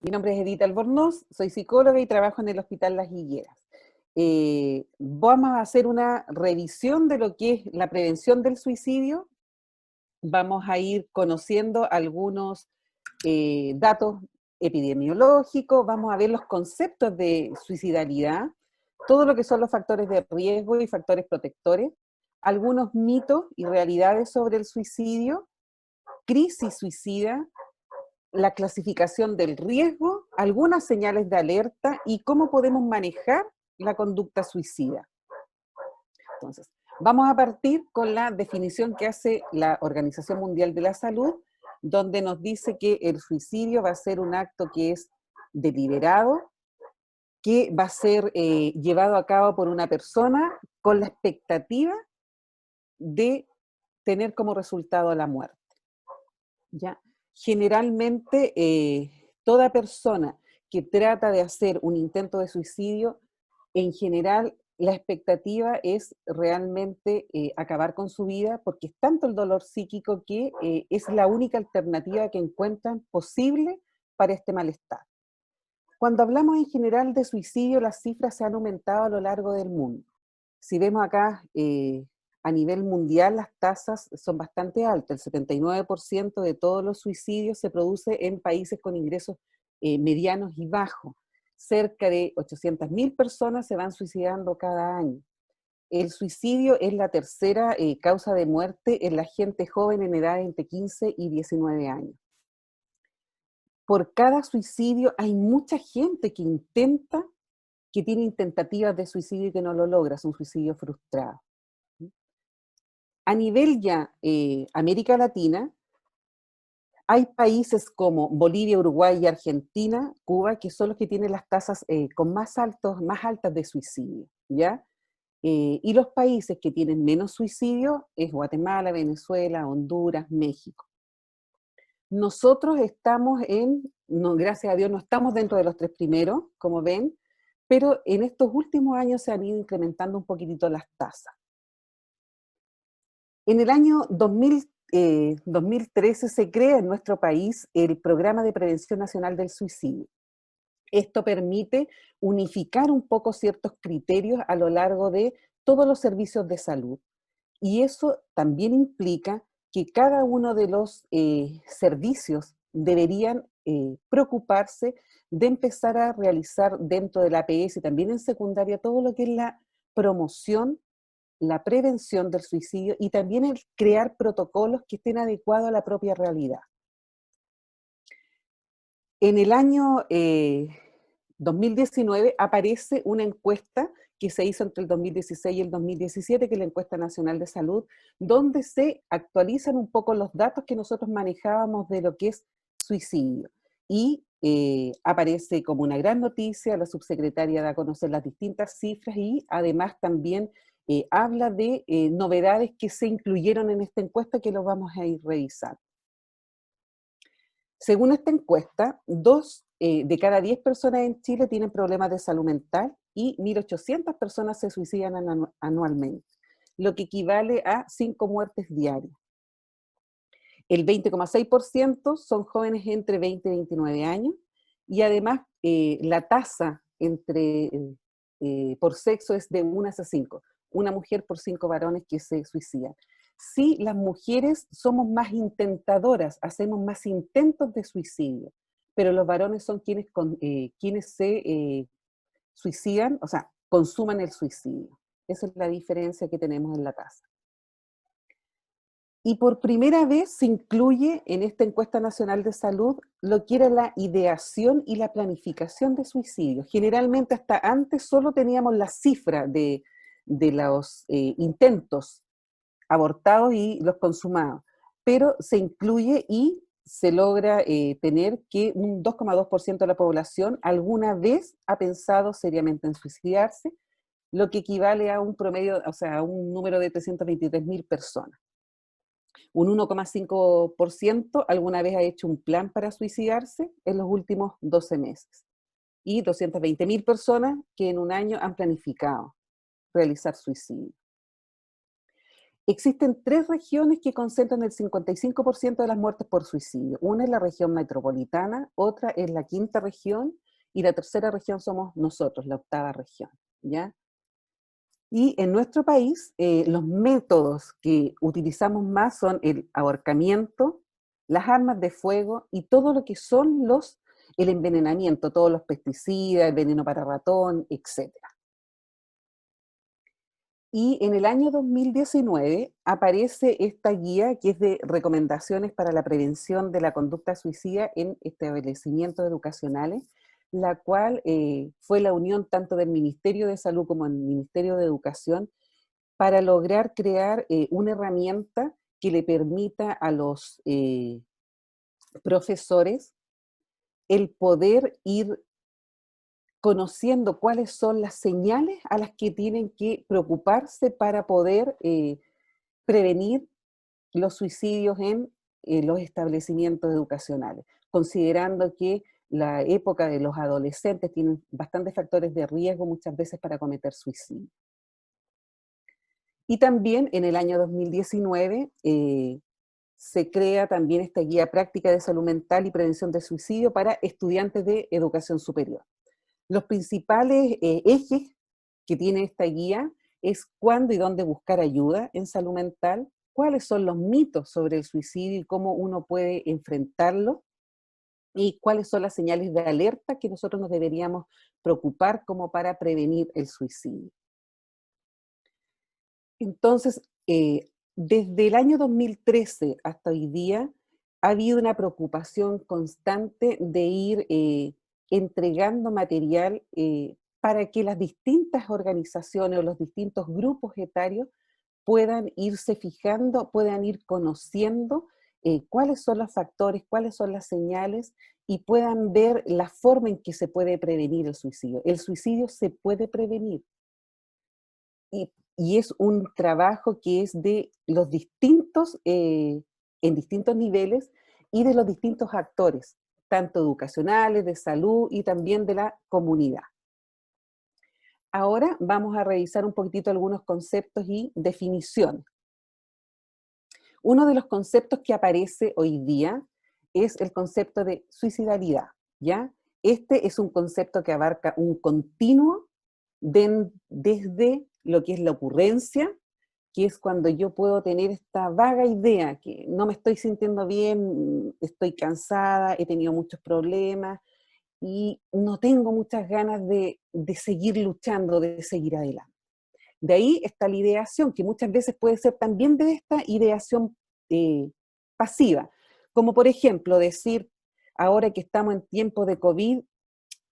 Mi nombre es Edith Albornoz, soy psicóloga y trabajo en el Hospital Las Higueras. Vamos a hacer una revisión de lo que es la prevención del suicidio. Vamos a ir conociendo algunos datos epidemiológicos, vamos a ver los conceptos de suicidalidad, todo lo que son los factores de riesgo y factores protectores, algunos mitos y realidades sobre el suicidio, crisis suicida, la clasificación del riesgo, algunas señales de alerta y cómo podemos manejar la conducta suicida. Entonces, vamos a partir con la definición que hace la Organización Mundial de la Salud, donde nos dice que el suicidio va a ser un acto que es deliberado, que va a ser llevado a cabo por una persona con la expectativa de tener como resultado la muerte. ¿Ya? Generalmente, toda persona que trata de hacer un intento de suicidio, en general, la expectativa es realmente acabar con su vida, porque es tanto el dolor psíquico que es la única alternativa que encuentran posible para este malestar. Cuando hablamos en general de suicidio, las cifras se han aumentado a lo largo del mundo. Si vemos acá, a nivel mundial las tasas son bastante altas. El 79% de todos los suicidios se produce en países con ingresos medianos y bajos. Cerca de 800.000 personas se van suicidando cada año. El suicidio es la tercera causa de muerte en la gente joven en edad entre 15 y 19 años. Por cada suicidio hay mucha gente que tiene tentativas de suicidio y que no lo logra, es un suicidio frustrado. A nivel ya América Latina, hay países como Bolivia, Uruguay y Argentina, Cuba, que son los que tienen las tasas con más altas de suicidio, ¿ya? Y los países que tienen menos suicidio es Guatemala, Venezuela, Honduras, México. Nosotros estamos no, gracias a Dios, no estamos dentro de los 3 primeros, como ven, pero en estos últimos años se han ido incrementando un poquitito las tasas. En el año 2013 se crea en nuestro país el Programa de Prevención Nacional del Suicidio. Esto permite unificar un poco ciertos criterios a lo largo de todos los servicios de salud. Y eso también implica que cada uno de los servicios deberían preocuparse de empezar a realizar dentro de la APS y también en secundaria todo lo que es la promoción, la prevención del suicidio y también el crear protocolos que estén adecuados a la propia realidad. En el año 2019 aparece una encuesta que se hizo entre el 2016 y el 2017, que es la encuesta nacional de salud, donde se actualizan un poco los datos que nosotros manejábamos de lo que es suicidio. Y aparece como una gran noticia, la subsecretaria da a conocer las distintas cifras y además también habla de novedades que se incluyeron en esta encuesta que lo vamos a ir revisando. Según esta encuesta, 2 de cada 10 personas en Chile tienen problemas de salud mental y 1.800 personas se suicidan anualmente, lo que equivale a 5 muertes diarias. El 20,6% son jóvenes entre 20 y 29 años y además la tasa por sexo es de 1 a 5, una mujer por 5 varones que se suicidan. Sí, las mujeres somos más intentadoras, hacemos más intentos de suicidio, pero los varones son quienes se suicidan, o sea, consuman el suicidio. Esa es la diferencia que tenemos en la tasa. Y por primera vez se incluye en esta encuesta nacional de salud lo que era la ideación y la planificación de suicidio. Generalmente hasta antes solo teníamos la cifra de los intentos abortados y los consumados, pero se incluye y se logra tener que un 2,2% de la población alguna vez ha pensado seriamente en suicidarse, lo que equivale a un promedio, o sea, a un número de 323.000 personas. Un 1,5% alguna vez ha hecho un plan para suicidarse en los últimos 12 meses. Y 220.000 personas que en un año han planificado realizar suicidio. Existen 3 regiones que concentran el 55% de las muertes por suicidio. Una es la región metropolitana, otra es la 5ª región, y la 3ª región somos nosotros, la 8ª región, ¿ya? Y en nuestro país, los métodos que utilizamos más son el ahorcamiento, las armas de fuego y todo lo que son el envenenamiento, todos los pesticidas, el veneno para ratón, etc. Y en el año 2019 aparece esta guía que es de recomendaciones para la prevención de la conducta suicida en establecimientos educacionales, la cual fue la unión tanto del Ministerio de Salud como del Ministerio de Educación para lograr crear una herramienta que le permita a los profesores el poder ir conociendo cuáles son las señales a las que tienen que preocuparse para poder prevenir los suicidios en los establecimientos educacionales, considerando que la época de los adolescentes tienen bastantes factores de riesgo muchas veces para cometer suicidio. Y también en el año 2019 se crea también esta guía práctica de salud mental y prevención de suicidio para estudiantes de educación superior. Los principales ejes que tiene esta guía es cuándo y dónde buscar ayuda en salud mental, cuáles son los mitos sobre el suicidio y cómo uno puede enfrentarlo, y cuáles son las señales de alerta que nosotros nos deberíamos preocupar como para prevenir el suicidio. Entonces, desde el año 2013 hasta hoy día, ha habido una preocupación constante de ir entregando material para que las distintas organizaciones o los distintos grupos etarios puedan irse fijando, puedan ir conociendo cuáles son los factores, cuáles son las señales y puedan ver la forma en que se puede prevenir el suicidio. El suicidio se puede prevenir. Y es un trabajo que es de los distintos, en distintos niveles, y de los distintos actores, tanto educacionales, de salud y también de la comunidad. Ahora vamos a revisar un poquitito algunos conceptos y definiciones. Uno de los conceptos que aparece hoy día es el concepto de suicidalidad, ¿ya? Este es un concepto que abarca un continuo desde lo que es la ocurrencia, que es cuando yo puedo tener esta vaga idea, que no me estoy sintiendo bien, estoy cansada, he tenido muchos problemas y no tengo muchas ganas de seguir luchando, de seguir adelante. De ahí está la ideación, que muchas veces puede ser también de esta ideación pasiva, como por ejemplo decir, ahora que estamos en tiempo de COVID,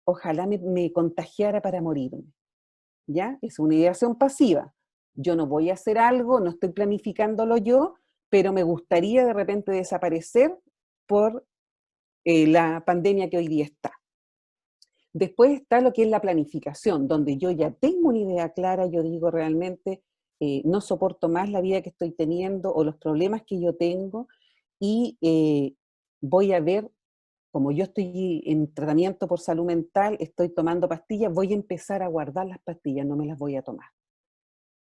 ojalá me contagiara para morirme. ¿Ya? Es una ideación pasiva. Yo no voy a hacer algo, no estoy planificándolo yo, pero me gustaría de repente desaparecer por la pandemia que hoy día está. Después está lo que es la planificación, donde yo ya tengo una idea clara, yo digo realmente no soporto más la vida que estoy teniendo o los problemas que yo tengo y voy a ver, como yo estoy en tratamiento por salud mental, estoy tomando pastillas, voy a empezar a guardar las pastillas, no me las voy a tomar.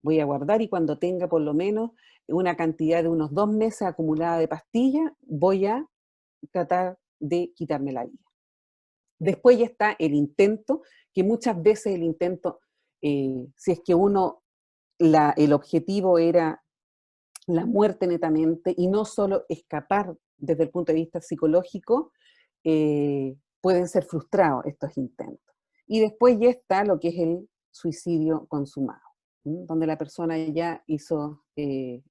Voy a guardar y cuando tenga por lo menos una cantidad de unos 2 meses acumulada de pastillas, voy a tratar de quitarme la vida. Después ya está el intento, que muchas veces el intento, si es que el objetivo era la muerte netamente y no solo escapar desde el punto de vista psicológico, pueden ser frustrados estos intentos. Y después ya está lo que es el suicidio consumado, donde la persona ya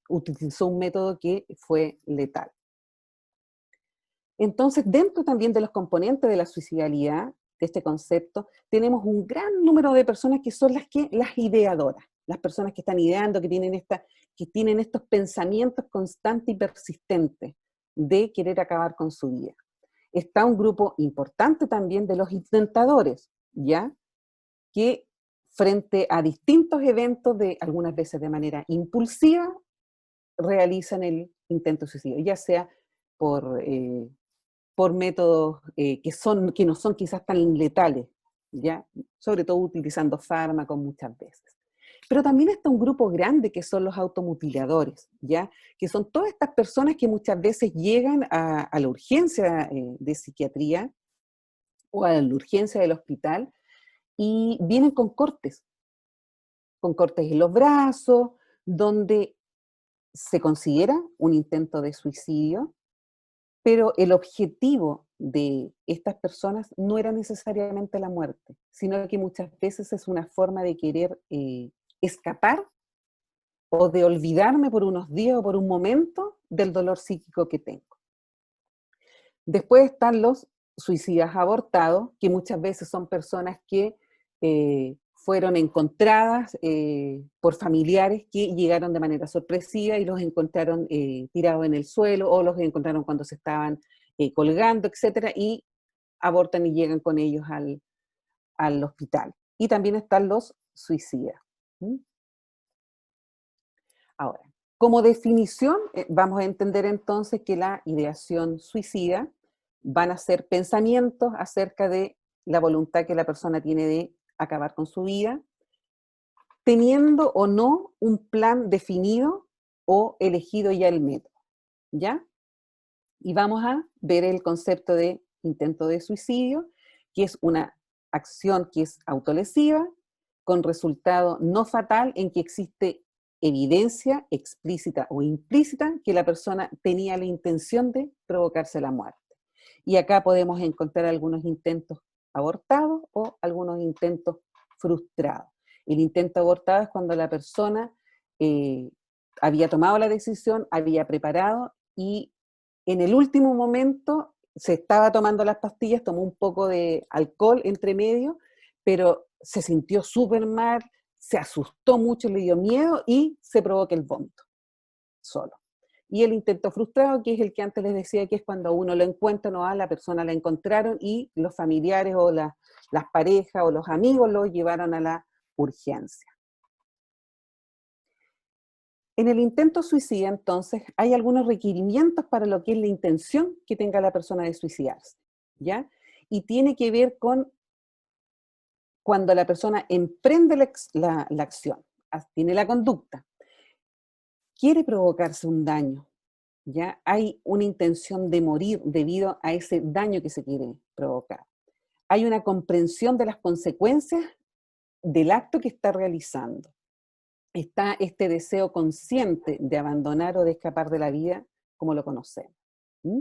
utilizó un método que fue letal. Entonces, dentro también de los componentes de la suicidalidad, de este concepto, tenemos un gran número de personas que son las ideadoras, las personas que están ideando, que tienen estos pensamientos constantes y persistentes de querer acabar con su vida. Está un grupo importante también de los intentadores, ¿ya? Que frente a distintos eventos, algunas veces de manera impulsiva, realizan el intento de suicidio, ya sea por métodos que no son quizás tan letales, ¿ya? Sobre todo utilizando fármacos muchas veces. Pero también está un grupo grande que son los automutiladores, ¿ya? Que son todas estas personas que muchas veces llegan a la urgencia de psiquiatría o a la urgencia del hospital y vienen con cortes en los brazos, donde se considera un intento de suicidio, pero el objetivo de estas personas no era necesariamente la muerte, sino que muchas veces es una forma de querer escapar o de olvidarme por unos días o por un momento del dolor psíquico que tengo. Después están los suicidas abortados, que muchas veces son personas que fueron encontradas por familiares que llegaron de manera sorpresiva y los encontraron tirados en el suelo o los encontraron cuando se estaban colgando, etcétera, y abortan y llegan con ellos al hospital. Y también están los suicidas. ¿Mm? Ahora, como definición, vamos a entender entonces que la ideación suicida van a ser pensamientos acerca de la voluntad que la persona tiene de acabar con su vida, teniendo o no un plan definido o elegido ya el método, ¿ya? Y vamos a ver el concepto de intento de suicidio, que es una acción que es autolesiva, con resultado no fatal en que existe evidencia explícita o implícita que la persona tenía la intención de provocarse la muerte. Y acá podemos encontrar algunos intentos abortados o algunos intentos frustrados. El intento abortado es cuando la persona había tomado la decisión, había preparado y en el último momento se estaba tomando las pastillas, tomó un poco de alcohol entre medio, pero se sintió súper mal, se asustó mucho, le dio miedo y se provoca el vómito, solo. Y el intento frustrado, que es el que antes les decía, que es cuando uno lo encuentra, no a la persona la encontraron y los familiares o las parejas o los amigos lo llevaron a la urgencia. En el intento suicida, entonces, hay algunos requerimientos para lo que es la intención que tenga la persona de suicidarse, ¿ya? Y tiene que ver con cuando la persona emprende la acción, tiene la conducta, quiere provocarse un daño, ¿ya? Hay una intención de morir debido a ese daño que se quiere provocar. Hay una comprensión de las consecuencias del acto que está realizando. Está este deseo consciente de abandonar o de escapar de la vida como lo conocemos. ¿Mm?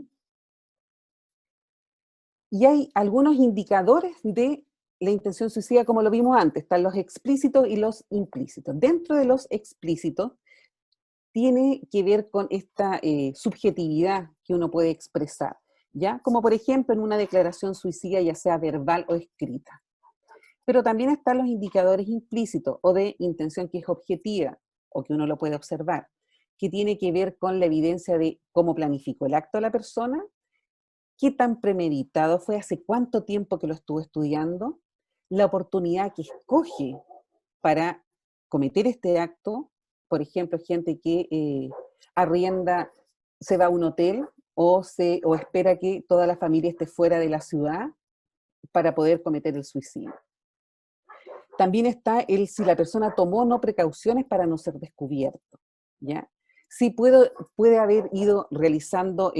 Y hay algunos indicadores de la intención suicida, como lo vimos antes, están los explícitos y los implícitos. Dentro de los explícitos tiene que ver con esta subjetividad que uno puede expresar, ¿ya? Como por ejemplo en una declaración suicida, ya sea verbal o escrita. Pero también están los indicadores implícitos o de intención que es objetiva o que uno lo puede observar, que tiene que ver con la evidencia de cómo planificó el acto de la persona, qué tan premeditado fue, hace cuánto tiempo que lo estuvo estudiando, la oportunidad que escoge para cometer este acto, por ejemplo, gente que arrienda, se va a un hotel o espera que toda la familia esté fuera de la ciudad para poder cometer el suicidio. También está si la persona tomó o no precauciones para no ser descubierto, ¿ya? Sí puede haber ido realizando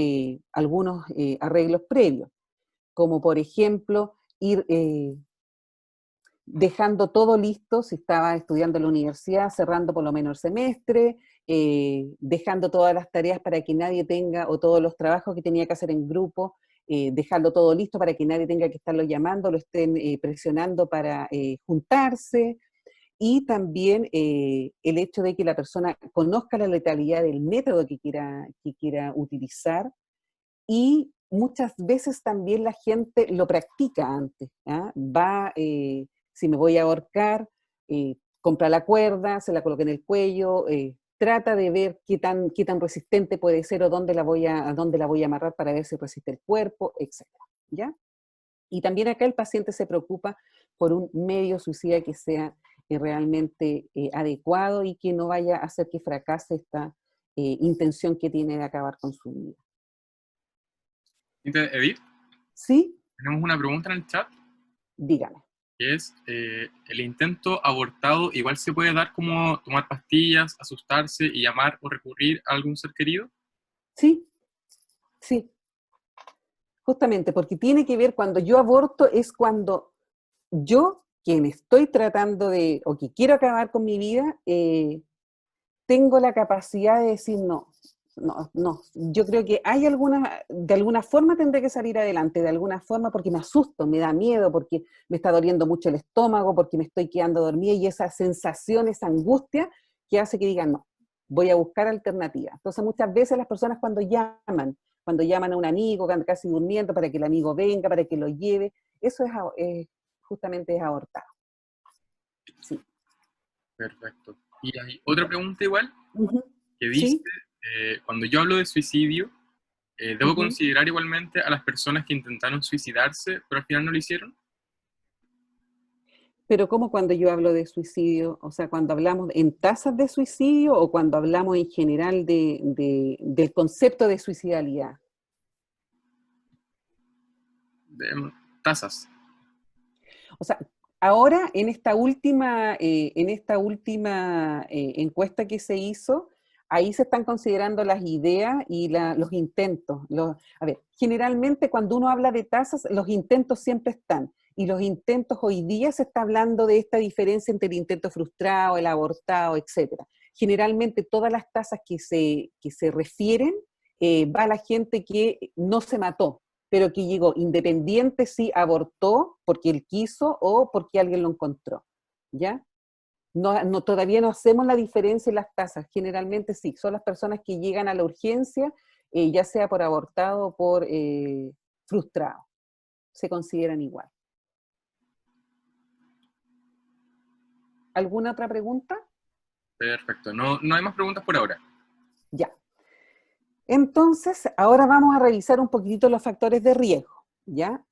algunos arreglos previos, como por ejemplo ir dejando todo listo, si estaba estudiando en la universidad, cerrando por lo menos el semestre, dejando todas las tareas para que nadie tenga, o todos los trabajos que tenía que hacer en grupo, dejarlo todo listo para que nadie tenga que estarlo llamando, lo estén presionando para juntarse, y también el hecho de que la persona conozca la letalidad del método que quiera utilizar, y muchas veces también la gente lo practica antes, ¿ah? Si me voy a ahorcar, compra la cuerda, se la coloca en el cuello, trata de ver qué tan resistente puede ser o a dónde la voy a amarrar para ver si resiste el cuerpo, etc. ¿Ya? Y también acá el paciente se preocupa por un medio suicida que sea realmente adecuado y que no vaya a hacer que fracase esta intención que tiene de acabar con su vida. Edith, ¿Sí? tenemos una pregunta en el chat. Dígame. que es el intento abortado igual se puede dar como tomar pastillas, asustarse y llamar o recurrir a algún ser querido. Sí, sí, justamente, porque tiene que ver cuando yo aborto es cuando yo, quien estoy tratando de, o que quiero acabar con mi vida, tengo la capacidad de decir no, no, no. Yo creo que hay alguna, de alguna forma tendré que salir adelante, de alguna forma, porque me asusto, me da miedo, porque me está doliendo mucho el estómago, porque me estoy quedando dormida y esa sensación, esa angustia que hace que digan no, voy a buscar alternativas. Entonces muchas veces las personas cuando llaman a un amigo, casi durmiendo, para que el amigo venga, para que lo lleve, eso justamente es abortar. Sí. Perfecto. Y hay otra pregunta igual, Ujú. que dice, Sí. cuando yo hablo de suicidio, ¿debo Ujú. considerar igualmente a las personas que intentaron suicidarse, pero al final no lo hicieron? Pero ¿cómo cuando yo hablo de suicidio? O sea, cuando hablamos en tasas de suicidio o cuando hablamos en general del concepto de suicidalidad. De tasas. O sea, ahora en esta última encuesta que se hizo, ahí se están considerando las ideas y los intentos. A ver, generalmente cuando uno habla de tasas, los intentos siempre están. Y los intentos hoy día se está hablando de esta diferencia entre el intento frustrado, el abortado, etcétera. Generalmente todas las tasas que se refieren va a la gente que no se mató, pero que llegó, independiente si abortó porque él quiso o porque alguien lo encontró, ¿ya? No, no, todavía no hacemos la diferencia en las tasas, generalmente sí, son las personas que llegan a la urgencia, ya sea por abortado o por frustrado, se consideran igual. ¿Alguna otra pregunta? Perfecto. No, no hay más preguntas por ahora. Ya. Entonces, ahora vamos a revisar un poquitito los factores de riesgo, ¿ya?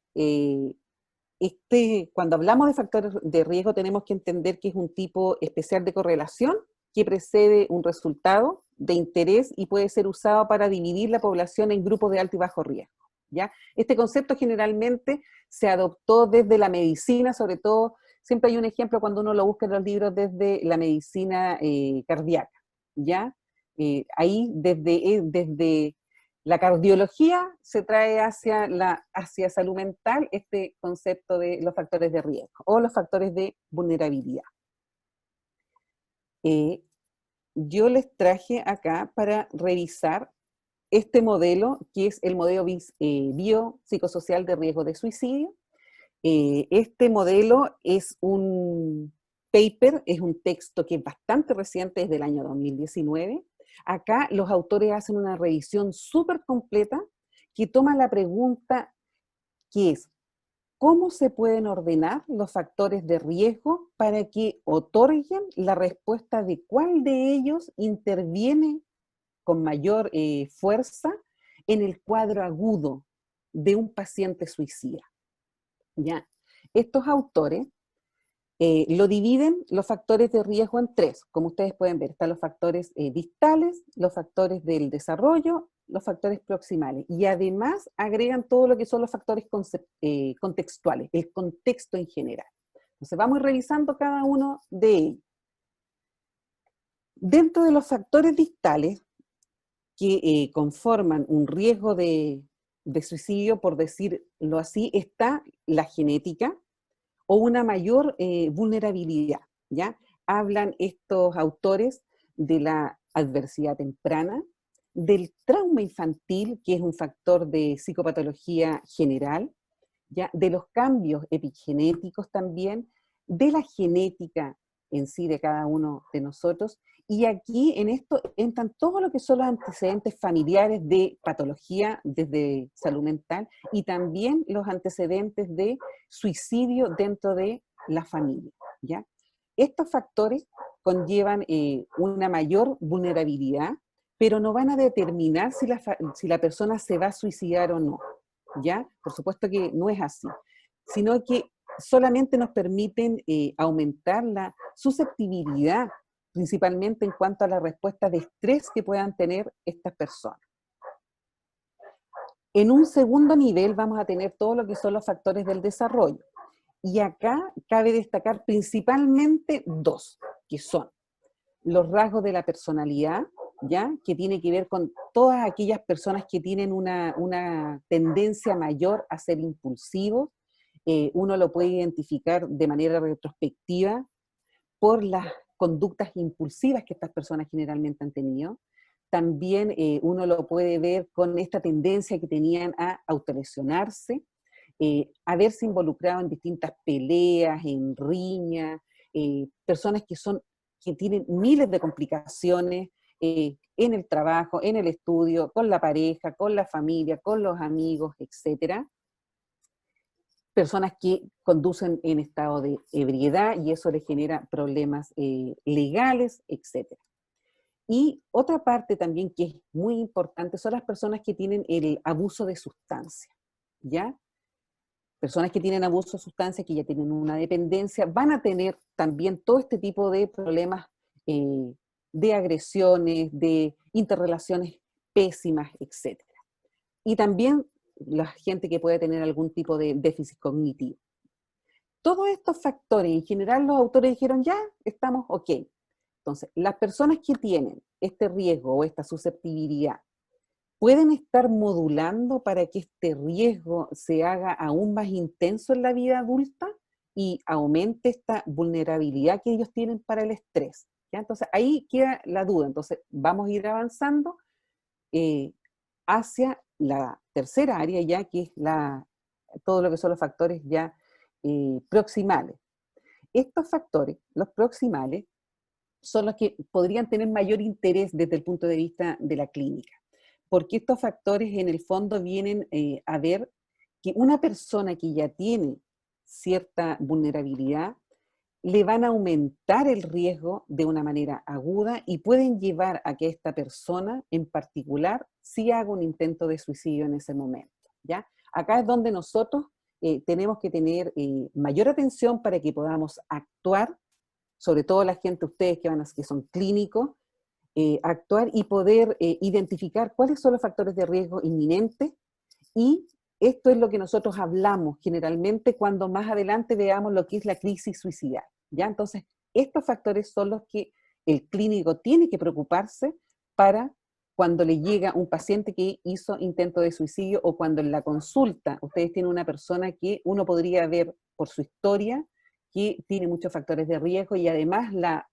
Cuando hablamos de factores de riesgo tenemos que entender que es un tipo especial de correlación que precede un resultado de interés y puede ser usado para dividir la población en grupos de alto y bajo riesgo, ¿ya? Este concepto generalmente se adoptó desde la medicina, sobre todo, siempre hay un ejemplo cuando uno lo busca en los libros desde la medicina cardíaca, ¿ya? Ahí desde la cardiología se trae hacia salud mental este concepto de los factores de riesgo o los factores de vulnerabilidad. Eh, yo les traje acá para revisar este modelo, que es el modelo biopsicosocial de riesgo de suicidio. Este modelo es un paper, es un texto que es bastante reciente, es del año 2019. Acá los autores hacen una revisión súper completa que toma la pregunta que es, ¿cómo se pueden ordenar los factores de riesgo para que otorguen la respuesta de cuál de ellos interviene con mayor fuerza en el cuadro agudo de un paciente suicida? ¿Ya? Estos autores lo dividen los factores de riesgo en tres, como ustedes pueden ver, están los factores distales, los factores del desarrollo, los factores proximales, y además agregan todo lo que son los factores contextuales, el contexto en general. Entonces vamos a ir revisando cada uno de ellos. Dentro de los factores distales que conforman un riesgo de suicidio, por decirlo así, está la genética, o una mayor vulnerabilidad, ¿ya? Hablan estos autores de la adversidad temprana, del trauma infantil, que es un factor de psicopatología general, ¿ya? De los cambios epigenéticos también, de la genética en sí de cada uno de nosotros, y aquí en esto entran todo lo que son los antecedentes familiares de patología desde salud mental y también los antecedentes de suicidio dentro de la familia, ¿ya? Estos factores conllevan una mayor vulnerabilidad, pero no van a determinar si la persona se va a suicidar o no, ¿ya? Por supuesto que no es así, sino que solamente nos permiten aumentar la susceptibilidad, principalmente en cuanto a la respuesta de estrés que puedan tener estas personas. En un segundo nivel vamos a tener todo lo que son los factores del desarrollo. Y acá cabe destacar principalmente dos, que son los rasgos de la personalidad, ¿ya? Que tiene que ver con todas aquellas personas que tienen una tendencia mayor a ser impulsivos. Uno lo puede identificar de manera retrospectiva por las conductas impulsivas que estas personas generalmente han tenido. También uno lo puede ver con esta tendencia que tenían a autolesionarse, haberse involucrado en distintas peleas, en riñas, personas que tienen miles de complicaciones en el trabajo, en el estudio, con la pareja, con la familia, con los amigos, etcétera. Personas que conducen en estado de ebriedad y eso les genera problemas legales, etcétera. Y otra parte también que es muy importante son las personas que tienen el abuso de sustancias, ¿ya? Personas que tienen abuso de sustancias, que ya tienen una dependencia, van a tener también todo este tipo de problemas de agresiones, de interrelaciones pésimas, etc. Y también la gente que puede tener algún tipo de déficit cognitivo. Todos estos factores, en general los autores dijeron, ya, estamos ok. Entonces, las personas que tienen este riesgo o esta susceptibilidad pueden estar modulando para que este riesgo se haga aún más intenso en la vida adulta y aumente esta vulnerabilidad que ellos tienen para el estrés, ¿ya? Entonces ahí queda la duda. Entonces vamos a ir avanzando hacia la tercera área ya, que es todo lo que son los factores ya proximales. Estos factores, los proximales, son los que podrían tener mayor interés desde el punto de vista de la clínica, porque estos factores en el fondo vienen a ver que una persona que ya tiene cierta vulnerabilidad, le van a aumentar el riesgo de una manera aguda y pueden llevar a que esta persona en particular sí haga un intento de suicidio en ese momento, ¿ya? Acá es donde nosotros tenemos que tener mayor atención para que podamos actuar, sobre todo la gente, ustedes que son clínicos, actuar y poder identificar cuáles son los factores de riesgo inminentes, y esto es lo que nosotros hablamos generalmente cuando más adelante veamos lo que es la crisis suicida, ¿ya? Entonces, estos factores son los que el clínico tiene que preocuparse para cuando le llega un paciente que hizo intento de suicidio, o cuando en la consulta ustedes tienen una persona que uno podría ver por su historia que tiene muchos factores de riesgo, y además la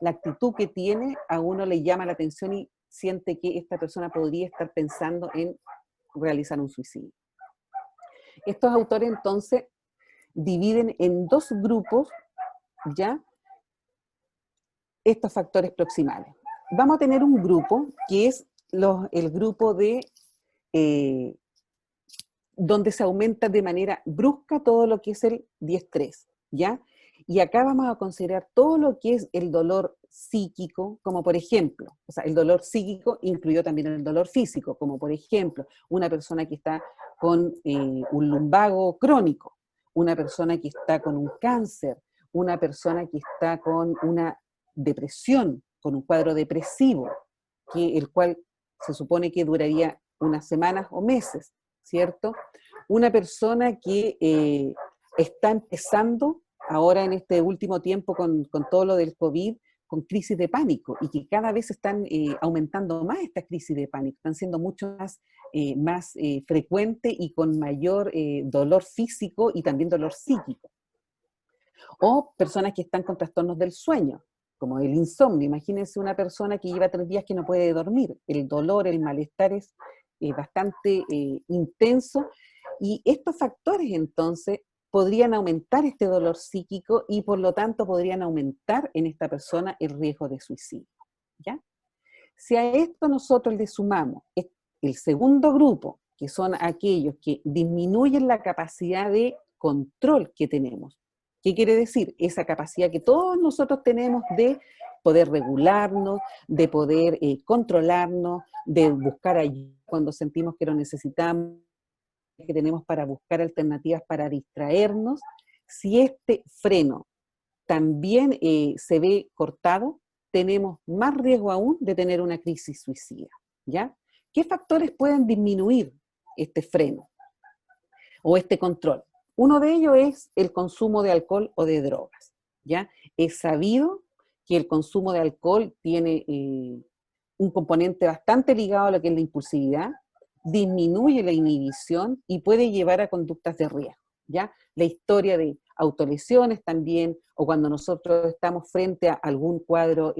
actitud que tiene a uno le llama la atención y siente que esta persona podría estar pensando en realizar un suicidio. Estos autores entonces dividen en dos grupos ya estos factores proximales. Vamos a tener un grupo que es el grupo de donde se aumenta de manera brusca todo lo que es el diestrés, ¿ya? Y acá vamos a considerar todo lo que es el dolor psíquico, como por ejemplo, o sea, el dolor psíquico incluyó también el dolor físico, como por ejemplo, una persona que está con un lumbago crónico, una persona que está con un cáncer, una persona que está con una depresión, con un cuadro depresivo, el cual se supone que duraría unas semanas o meses, ¿cierto? Una persona que está empezando ahora en este último tiempo con todo lo del COVID, con crisis de pánico, y que cada vez están aumentando más estas crisis de pánico, están siendo mucho más frecuentes y con mayor dolor físico y también dolor psíquico. O personas que están con trastornos del sueño, como el insomnio. Imagínense una persona que lleva 3 días que no puede dormir. El dolor, el malestar es bastante intenso, y estos factores entonces podrían aumentar este dolor psíquico y por lo tanto podrían aumentar en esta persona el riesgo de suicidio, ¿ya? Si a esto nosotros le sumamos el segundo grupo, que son aquellos que disminuyen la capacidad de control que tenemos. ¿Qué quiere decir? Esa capacidad que todos nosotros tenemos de poder regularnos, de poder controlarnos, de buscar ayuda cuando sentimos que lo necesitamos, que tenemos para buscar alternativas para distraernos. Si este freno también se ve cortado, tenemos más riesgo aún de tener una crisis suicida, ¿ya? ¿Qué factores pueden disminuir este freno o este control? Uno de ellos es el consumo de alcohol o de drogas, ¿ya? Es sabido que el consumo de alcohol tiene un componente bastante ligado a lo que es la impulsividad, disminuye la inhibición y puede llevar a conductas de riesgo, ¿ya? La historia de autolesiones también, o cuando nosotros estamos frente a algún cuadro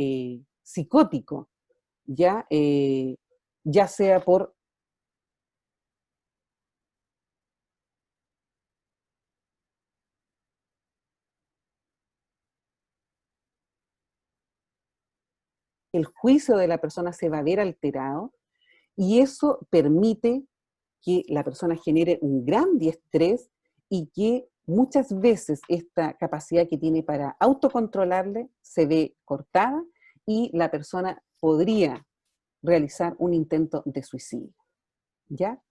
psicótico, ¿ya? Ya sea por el juicio de la persona se va a ver alterado, y eso permite que la persona genere un gran estrés y que muchas veces esta capacidad que tiene para autocontrolarle se ve cortada y la persona podría realizar un intento de suicidio, ¿ya?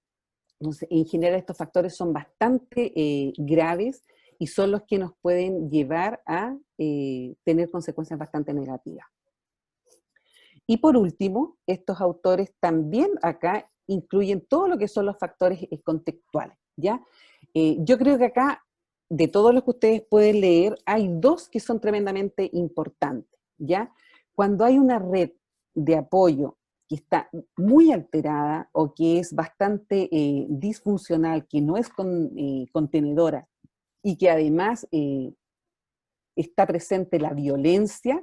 Entonces, en general estos factores son bastante graves y son los que nos pueden llevar a tener consecuencias bastante negativas. Y por último, estos autores también acá incluyen todo lo que son los factores contextuales, ¿ya? Yo creo que acá, de todos los que ustedes pueden leer, hay dos que son tremendamente importantes, ¿ya? Cuando hay una red de apoyo que está muy alterada o que es bastante disfuncional, que no es contenedora y que además está presente la violencia,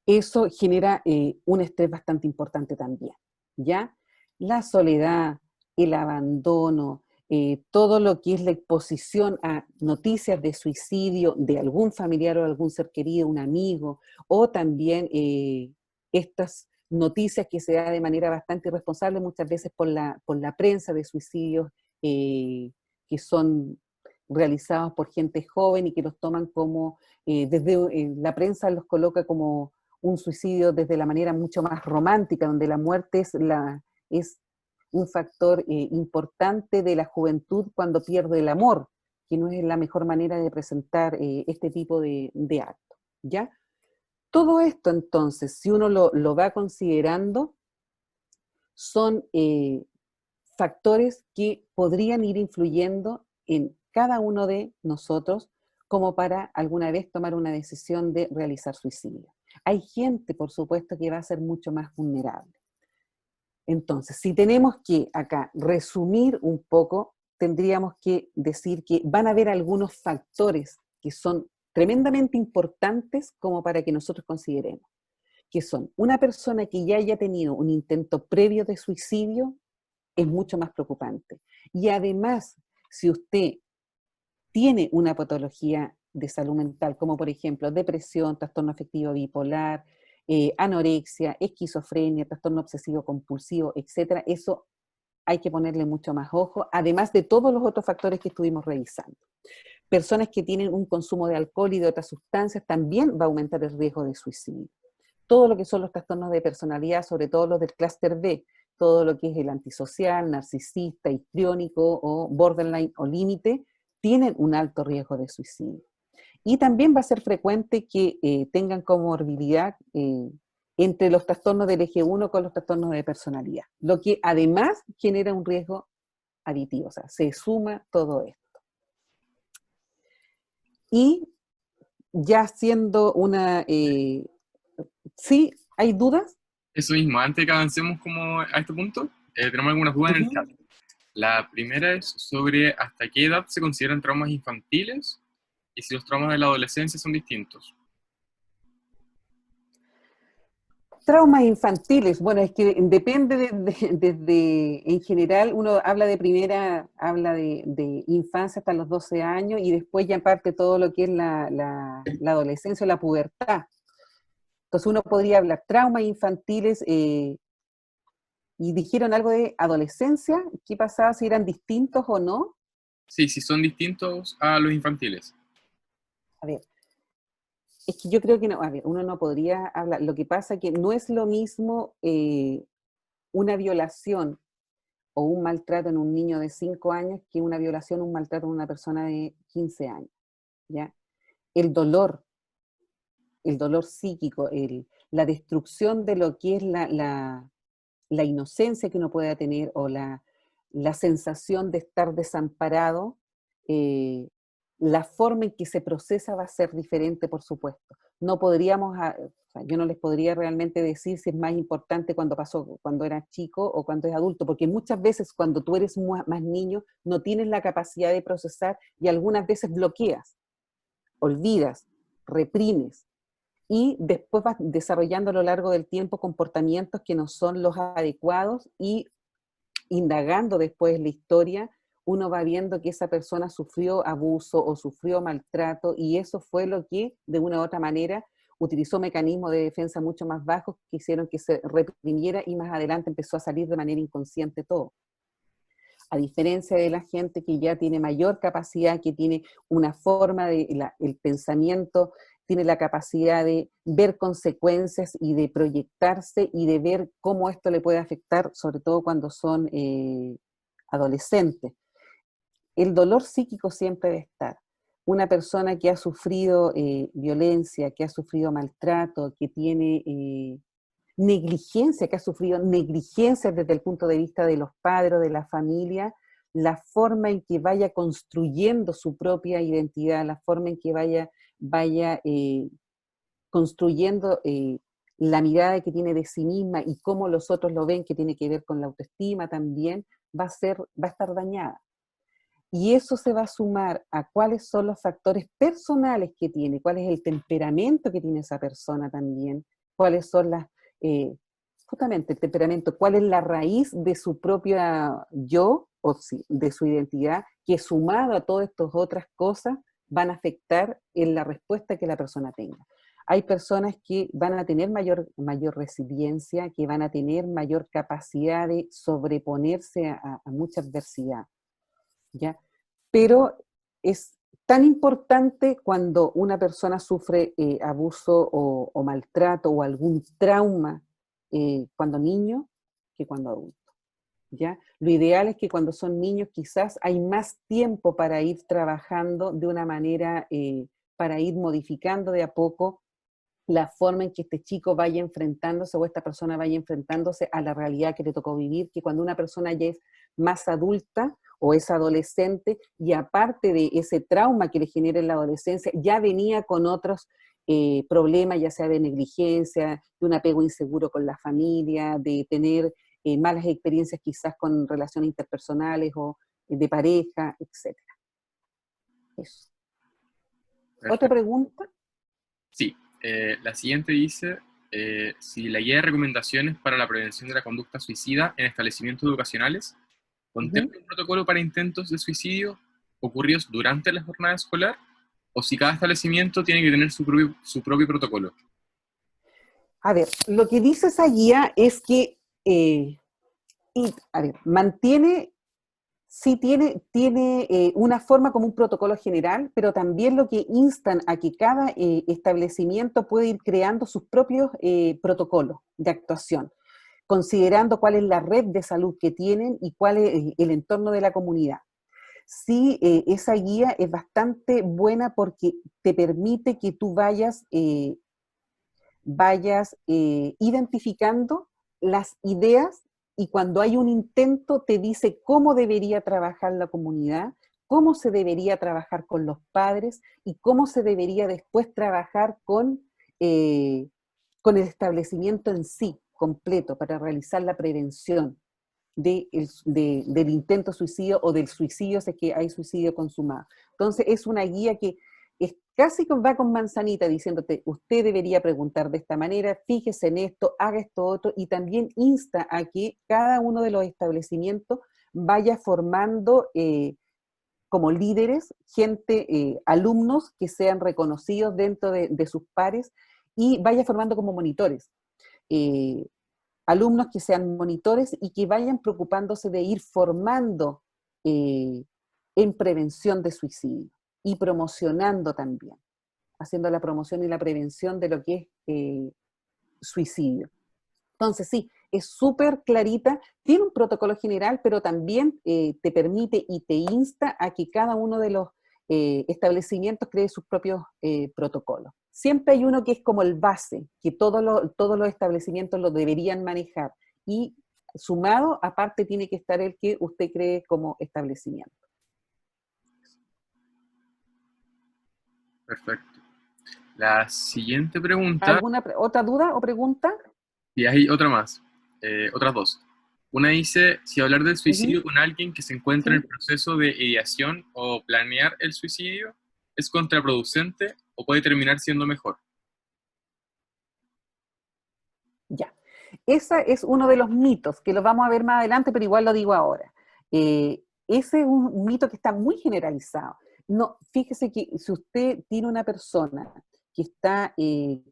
eso genera un estrés bastante importante también, ¿ya? La soledad, el abandono, todo lo que es la exposición a noticias de suicidio de algún familiar o algún ser querido, un amigo, o también estas noticias que se da de manera bastante irresponsable muchas veces por la prensa de suicidios que son realizados por gente joven y que los toman como, desde la prensa los coloca como un suicidio desde la manera mucho más romántica, donde la muerte es un factor importante de la juventud cuando pierde el amor, que no es la mejor manera de presentar este tipo de actos, ¿ya? Todo esto entonces, si uno lo va considerando, son factores que podrían ir influyendo en cada uno de nosotros como para alguna vez tomar una decisión de realizar suicidio. Hay gente, por supuesto, que va a ser mucho más vulnerable. Entonces, si tenemos que acá resumir un poco, tendríamos que decir que van a haber algunos factores que son tremendamente importantes como para que nosotros consideremos, que son una persona que ya haya tenido un intento previo de suicidio, es mucho más preocupante. Y además, si usted tiene una patología de salud mental, como por ejemplo depresión, trastorno afectivo bipolar, anorexia, esquizofrenia, trastorno obsesivo compulsivo, etcétera, eso hay que ponerle mucho más ojo, además de todos los otros factores que estuvimos revisando. Personas que tienen un consumo de alcohol y de otras sustancias también va a aumentar el riesgo de suicidio. Todo lo que son los trastornos de personalidad, sobre todo los del clúster B, todo lo que es el antisocial, narcisista, histriónico o borderline o límite, tienen un alto riesgo de suicidio. Y también va a ser frecuente que tengan comorbilidad entre los trastornos del eje 1 con los trastornos de personalidad, lo que además genera un riesgo aditivo, o sea, se suma todo esto. Y ya siendo una... ¿sí? ¿Hay dudas? Eso mismo, antes de que avancemos como a este punto, tenemos algunas dudas en el chat. La primera es sobre hasta qué edad se consideran traumas infantiles y si los traumas de la adolescencia son distintos. Traumas infantiles, bueno, es que depende desde, en general, uno habla de primera, habla de infancia hasta los 12 años y después ya parte todo lo que es la adolescencia o la pubertad. Entonces uno podría hablar traumas infantiles y dijeron algo de adolescencia, ¿qué pasaba si eran distintos o no? Sí, si son distintos a los infantiles. A ver, es que yo creo que no, a ver, uno no podría hablar, lo que pasa es que no es lo mismo una violación o un maltrato en un niño de 5 años que una violación o un maltrato en una persona de 15 años, ¿ya? El dolor psíquico, la destrucción de lo que es la inocencia que uno pueda tener o la sensación de estar desamparado, eh, la forma en que se procesa va a ser diferente, por supuesto. No podríamos, o sea, yo no les podría realmente decir si es más importante cuando pasó, cuando era chico o cuando es adulto, porque muchas veces cuando tú eres más niño no tienes la capacidad de procesar y algunas veces bloqueas, olvidas, reprimes y después vas desarrollando a lo largo del tiempo comportamientos que no son los adecuados y indagando después la historia, uno va viendo que esa persona sufrió abuso o sufrió maltrato y eso fue lo que, de una u otra manera, utilizó mecanismos de defensa mucho más bajos que hicieron que se reprimiera y más adelante empezó a salir de manera inconsciente todo. A diferencia de la gente que ya tiene mayor capacidad, que tiene una forma de el pensamiento, tiene la capacidad de ver consecuencias y de proyectarse y de ver cómo esto le puede afectar, sobre todo cuando son adolescentes. El dolor psíquico siempre debe estar. Una persona que ha sufrido violencia, que ha sufrido maltrato, que tiene negligencia, que ha sufrido negligencia desde el punto de vista de los padres, de la familia, la forma en que vaya construyendo su propia identidad, la forma en que vaya construyendo la mirada que tiene de sí misma y cómo los otros lo ven, que tiene que ver con la autoestima también, va a estar dañada. Y eso se va a sumar a cuáles son los factores personales que tiene, cuál es el temperamento que tiene esa persona también, cuáles son eh, justamente el temperamento, cuál es la raíz de su propia yo, o de su identidad, que sumado a todas estas otras cosas van a afectar en la respuesta que la persona tenga. Hay personas que van a tener mayor resiliencia, que van a tener mayor capacidad de sobreponerse a mucha adversidad, ¿ya? Pero es tan importante cuando una persona sufre abuso o maltrato o algún trauma cuando niño que cuando adulto, ¿ya? Lo ideal es que cuando son niños quizás hay más tiempo para ir trabajando de una manera, para ir modificando de a poco la forma en que este chico vaya enfrentándose o esta persona vaya enfrentándose a la realidad que le tocó vivir, que cuando una persona ya es más adulta o es adolescente y aparte de ese trauma que le genera en la adolescencia, ya venía con otros problemas, ya sea de negligencia, de un apego inseguro con la familia, de tener malas experiencias quizás con relaciones interpersonales o de pareja, etc. Eso. ¿Otra Perfecto. pregunta? Sí, la siguiente dice, si la guía de recomendaciones para la prevención de la conducta suicida en establecimientos educacionales Ujú. contempla un protocolo para intentos de suicidio ocurridos durante la jornada escolar, o si cada establecimiento tiene que tener su propio protocolo. A ver, lo que dice esa guía es que, a ver, mantiene, sí tiene una forma como un protocolo general, pero también lo que instan a que cada establecimiento puede ir creando sus propios protocolos de actuación, considerando cuál es la red de salud que tienen y cuál es el entorno de la comunidad. Sí, esa guía es bastante buena porque te permite que tú vayas identificando las ideas y cuando hay un intento te dice cómo debería trabajar la comunidad, cómo se debería trabajar con los padres y cómo se debería después trabajar con el establecimiento en sí completo para realizar la prevención del intento suicidio o del suicidio si es que hay suicidio consumado. Entonces es una guía que es casi va con manzanita diciéndote, usted debería preguntar de esta manera, fíjese en esto, haga esto otro, y también insta a que cada uno de los establecimientos vaya formando como líderes, gente, alumnos que sean reconocidos dentro de sus pares y vaya formando como monitores. Eh, Alumnos que sean monitores y que vayan preocupándose de ir formando eh, en prevención de suicidio y promocionando también, haciendo la promoción y la prevención de lo que es suicidio. Entonces, sí, es súper clarita, tiene un protocolo general, pero también te permite y te insta a que cada uno de los establecimientos cree sus propios protocolos. Siempre hay uno que es como el base, que todos los establecimientos lo deberían manejar. Y sumado, aparte tiene que estar el que usted cree como establecimiento. Perfecto. La siguiente pregunta, ¿Alguna otra duda o pregunta? y hay otra más, otras dos. Una dice, si hablar del Ujú, suicidio con alguien que se encuentra en el sí, proceso de ideación o planear el suicidio es contraproducente o puede terminar siendo mejor. ya. Ese es uno de los mitos, que lo vamos a ver más adelante, pero igual lo digo ahora. Ese es un mito que está muy generalizado. No, fíjese que si usted tiene una persona que está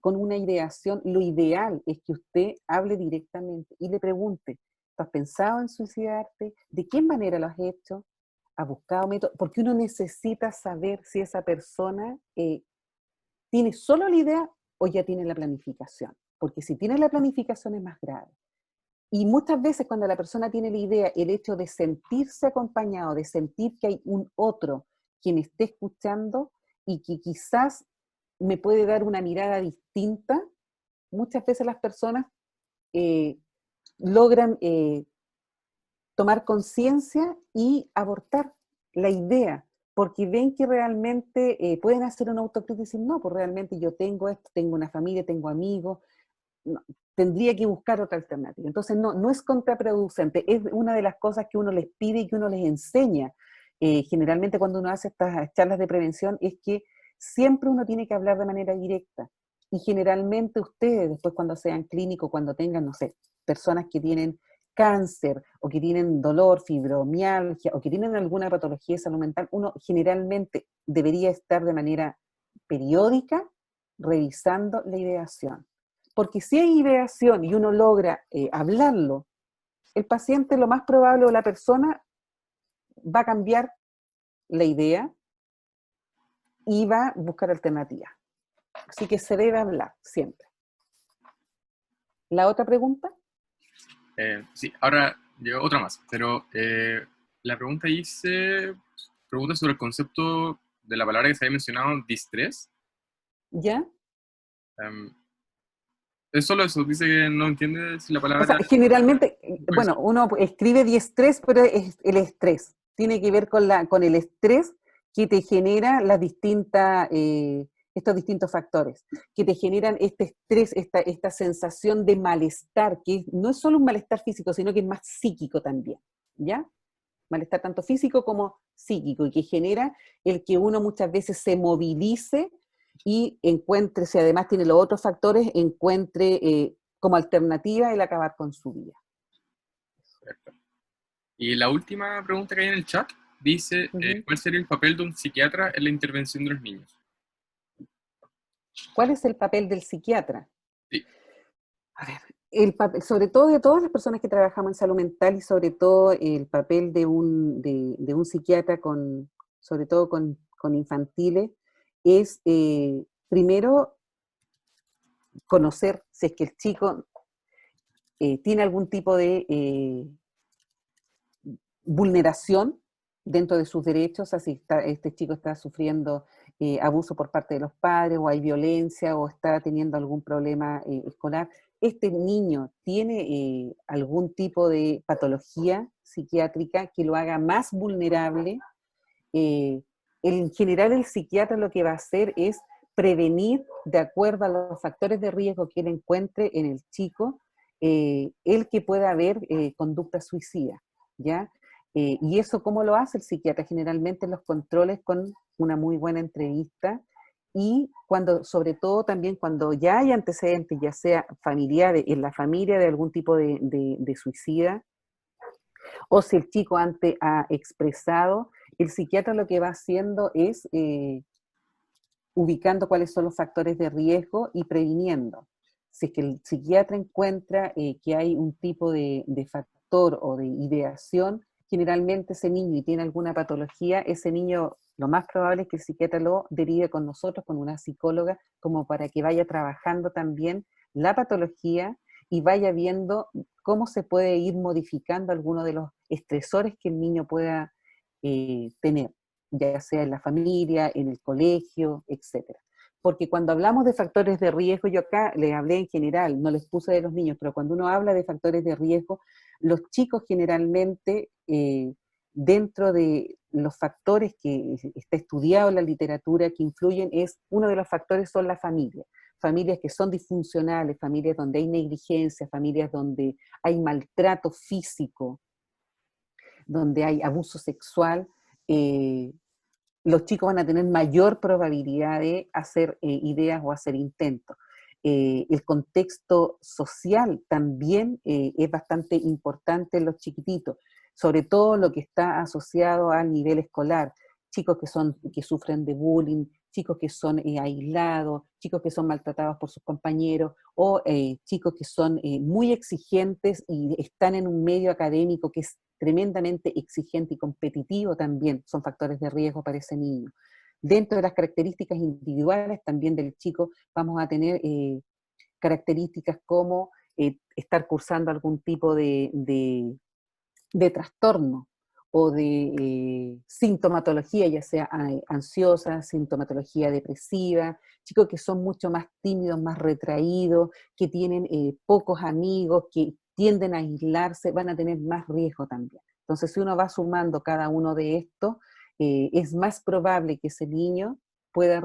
con una ideación, lo ideal es que usted hable directamente y le pregunte, ¿tú has pensado en suicidarte? ¿De qué manera lo has hecho? ¿Has buscado métodos? Porque uno necesita saber si esa persona tiene solo la idea o ya tiene la planificación. Porque si tiene la planificación es más grave. Y muchas veces cuando la persona tiene la idea, el hecho de sentirse acompañado, de sentir que hay un otro que me esté escuchando y que quizás me puede dar una mirada distinta, muchas veces las personas eh, logran tomar conciencia y abortar la idea, porque ven que realmente pueden hacer una autocrítica y decir, no, pues realmente yo tengo esto, tengo una familia, tengo amigos, no, tendría que buscar otra alternativa. Entonces, no, no es contraproducente, es una de las cosas que uno les pide y que uno les enseña. Generalmente cuando uno hace estas charlas de prevención es que siempre uno tiene que hablar de manera directa. Y generalmente ustedes, después cuando sean clínicos, cuando tengan, no sé, personas que tienen cáncer o que tienen dolor, fibromialgia o que tienen alguna patología de salud mental, uno generalmente debería estar de manera periódica revisando la ideación. Porque si hay ideación y uno logra hablarlo, el paciente lo más probable o la persona va a cambiar la idea y va a buscar alternativas. Así que se debe hablar siempre. ¿La otra pregunta? Sí, ahora llegó otra más, pero la pregunta dice, pregunta sobre el concepto de la palabra que se había mencionado, distrés. ¿Ya? Em, es solo eso, dice que no entiende si la O sea, palabra... generalmente, Pues, bueno, uno escribe diestrés, pero es el estrés. Tiene que ver con el estrés que te genera estos distintos factores, que te generan este estrés, esta sensación de malestar, que no es solo un malestar físico, sino que es más psíquico también, ¿ya? Malestar tanto físico como psíquico, y que genera el que uno muchas veces se movilice y encuentre, si además tiene los otros factores, encuentre como alternativa el acabar con su vida. y la última pregunta que hay en el chat dice, Ujú. ¿cuál sería el papel de un psiquiatra en la intervención de los niños? ¿Cuál es el papel del psiquiatra? Sí. A ver, el papel, sobre todo de todas las personas que trabajamos en salud mental y sobre todo el papel de un psiquiatra sobre todo con infantiles, es primero conocer si es que el chico tiene algún tipo de vulneración dentro de sus derechos, así este chico está sufriendo abuso por parte de los padres, o hay violencia, o está teniendo algún problema escolar. Este niño tiene algún tipo de patología psiquiátrica que lo haga más vulnerable. Eh, en general, el psiquiatra lo que va a hacer es prevenir de acuerdo a los factores de riesgo que él encuentre en el chico, el que pueda haber conducta suicida, ¿ya? Y eso, ¿cómo lo hace el psiquiatra? Generalmente los controles con una muy buena entrevista y cuando, sobre todo también cuando ya hay antecedentes, ya sea familiares, en la familia de algún tipo de suicida, o si el chico antes ha expresado, el psiquiatra lo que va haciendo es ubicando cuáles son los factores de riesgo y previniendo. Si es que el psiquiatra encuentra que hay un tipo de factor o de ideación, generalmente ese niño y tiene alguna patología, ese niño lo más probable es que el psiquiatra lo derive con nosotros, con una psicóloga, como para que vaya trabajando también la patología y vaya viendo cómo se puede ir modificando algunos de los estresores que el niño pueda tener, ya sea en la familia, en el colegio, etcétera. Porque cuando hablamos de factores de riesgo, yo acá les hablé en general, no les puse de los niños, pero cuando uno habla de factores de riesgo, los chicos generalmente, dentro los factores que está estudiado en la literatura que influyen uno de los factores son la familia. Familias que son disfuncionales, familias donde hay negligencia, familias donde hay maltrato físico, donde hay abuso sexual, los chicos van a tener mayor probabilidad de hacer ideas o hacer intentos. El contexto social también es bastante importante en los chiquititos, sobre todo lo que está asociado al nivel escolar. Chicos que sufren de bullying, chicos que son aislados, chicos que son maltratados por sus compañeros, o chicos que son muy exigentes y están en un medio académico que es tremendamente exigente y competitivo también, son factores de riesgo para ese niño. Dentro de las características individuales también del chico vamos a tener características como estar cursando algún tipo de trastorno o de sintomatología, ya sea ansiosa, sintomatología depresiva, chicos que son mucho más tímidos, más retraídos, que tienen pocos amigos, que tienden a aislarse, van a tener más riesgo también. Entonces, si uno va sumando cada uno de estos, es más probable que ese niño pueda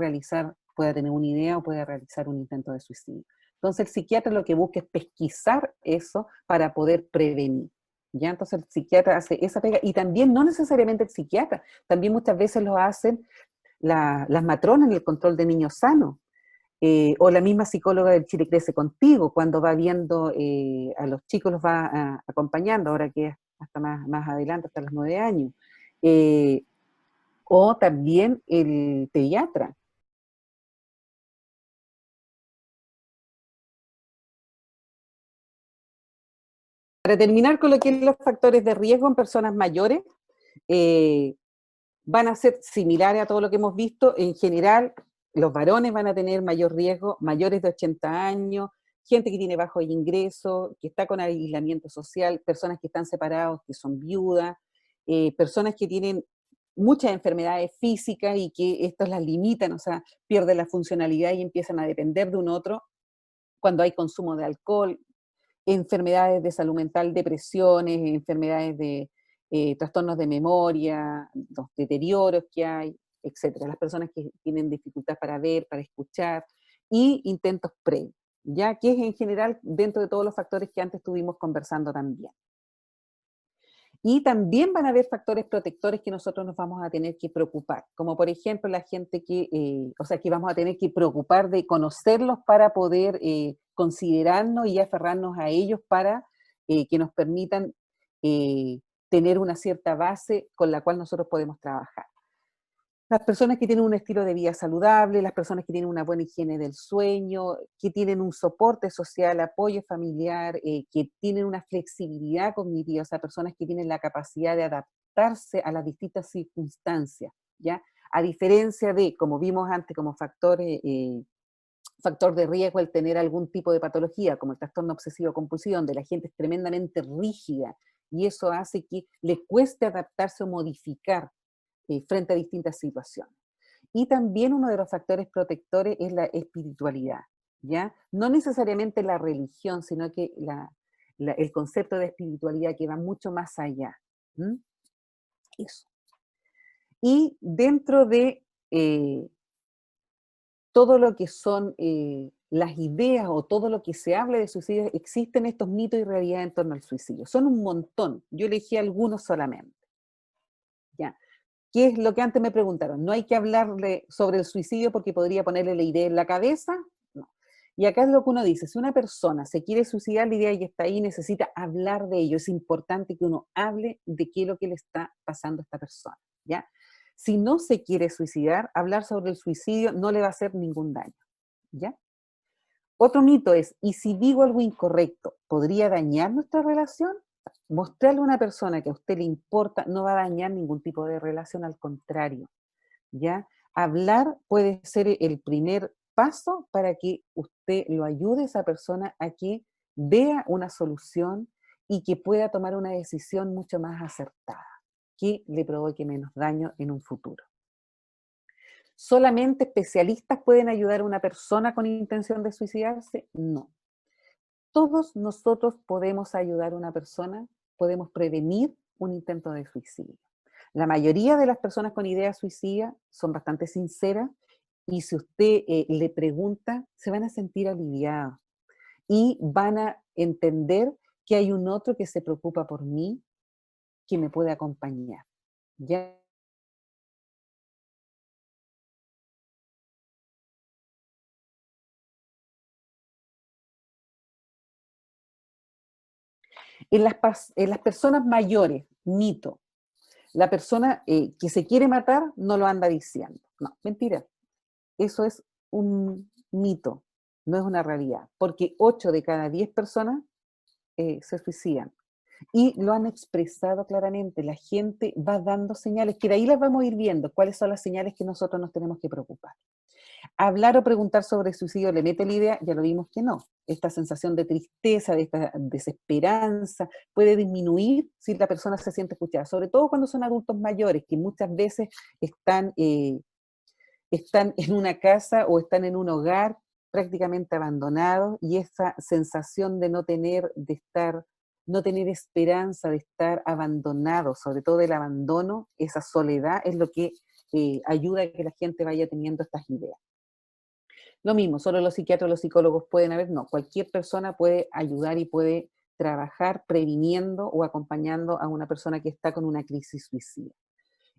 tener una idea o pueda realizar un intento de suicidio. Entonces, el psiquiatra lo que busca es pesquisar eso para poder prevenir. ¿Ya? Entonces el psiquiatra hace esa pega, y también no necesariamente el psiquiatra, también muchas veces lo hacen las matronas en el control de niños sanos, o la misma psicóloga del Chile Crece Contigo, cuando va viendo a los chicos, los va acompañando, ahora que es hasta más adelante, hasta los 9 años, eh, o también el pediatra. Para terminar con lo que es los factores de riesgo en personas mayores, eh, van a ser similares a todo lo que hemos visto. En general, los varones van a tener mayor riesgo, mayores de 80 años, gente que tiene bajo ingreso, que está con aislamiento social, personas que están separados, que son viudas, personas que tienen muchas enfermedades físicas y que estas las limitan, o sea, pierden la funcionalidad y empiezan a depender de un otro cuando hay consumo de alcohol, enfermedades de salud mental, depresiones, enfermedades de trastornos de memoria, los deterioros que hay, etcétera. Las personas que tienen dificultad para ver, para escuchar, y intentos previos, ya que es en general dentro de todos los factores que antes estuvimos conversando también. Y también van a haber factores protectores que nosotros nos vamos a tener que preocupar, como por ejemplo la gente o sea, que vamos a tener que preocupar de conocerlos para poder considerarnos y aferrarnos a ellos para que nos permitan eh, tener una cierta base con la cual nosotros podemos trabajar. Las personas que tienen un estilo de vida saludable, las personas que tienen una buena higiene del sueño, que tienen un soporte social, apoyo familiar, que tienen una flexibilidad cognitiva, o sea, personas que tienen la capacidad de adaptarse a las distintas circunstancias, ¿ya? A diferencia de, como vimos antes, como factor de riesgo el tener algún tipo de patología, como el trastorno obsesivo compulsivo, donde la gente es tremendamente rígida, y eso hace que le cueste adaptarse o modificar frente a distintas situaciones. Y también uno de los factores protectores es la espiritualidad, ¿ya? No necesariamente la religión, sino que el concepto de espiritualidad que va mucho más allá. ¿Mm? Eso. Y dentro de todo lo que son las ideas o todo lo que se habla de suicidio, existen estos mitos y realidades en torno al suicidio. Son un montón. Yo elegí algunos solamente. ¿Ya? ¿Qué es lo que antes me preguntaron? ¿No hay que hablarle sobre el suicidio porque podría ponerle la idea en la cabeza? No. Y acá es lo que uno dice, si una persona se quiere suicidar, la idea ya está ahí, necesita hablar de ello. Es importante que uno hable de qué es lo que le está pasando a esta persona, ¿ya? Si no se quiere suicidar, hablar sobre el suicidio no le va a hacer ningún daño, ¿ya? Otro mito es, ¿y si digo algo incorrecto, podría dañar nuestra relación? Mostrarle a una persona que a usted le importa no va a dañar ningún tipo de relación, al contrario, ¿ya? Hablar puede ser el primer paso para que usted lo ayude a esa persona a que vea una solución y que pueda tomar una decisión mucho más acertada, que le provoque menos daño en un futuro. ¿Solamente especialistas pueden ayudar a una persona con intención de suicidarse? No. Todos nosotros podemos ayudar a una persona, podemos prevenir un intento de suicidio. La mayoría de las personas con ideas suicidas son bastante sinceras y si usted le pregunta, se van a sentir aliviados y van a entender que hay un otro que se preocupa por mí, que me puede acompañar. ¿Ya? En las personas mayores, mito, la persona que se quiere matar no lo anda diciendo. No, mentira. Eso es un mito, no es una realidad, porque 8 de cada 10 personas se suicidan. Y lo han expresado claramente, la gente va dando señales, que de ahí las vamos a ir viendo, cuáles son las señales que nosotros nos tenemos que preocupar. Hablar o preguntar sobre suicidio le mete la idea, ya lo vimos que no. Esta sensación de tristeza, de esta desesperanza, puede disminuir si la persona se siente escuchada, sobre todo cuando son adultos mayores, que muchas veces están en una casa o están en un hogar prácticamente abandonados y esa sensación de no tener esperanza, de estar abandonado, sobre todo el abandono, esa soledad es lo que ayuda a que la gente vaya teniendo estas ideas. Lo mismo, solo los psiquiatras o los psicólogos pueden haber, no, cualquier persona puede ayudar y puede trabajar previniendo o acompañando a una persona que está con una crisis suicida.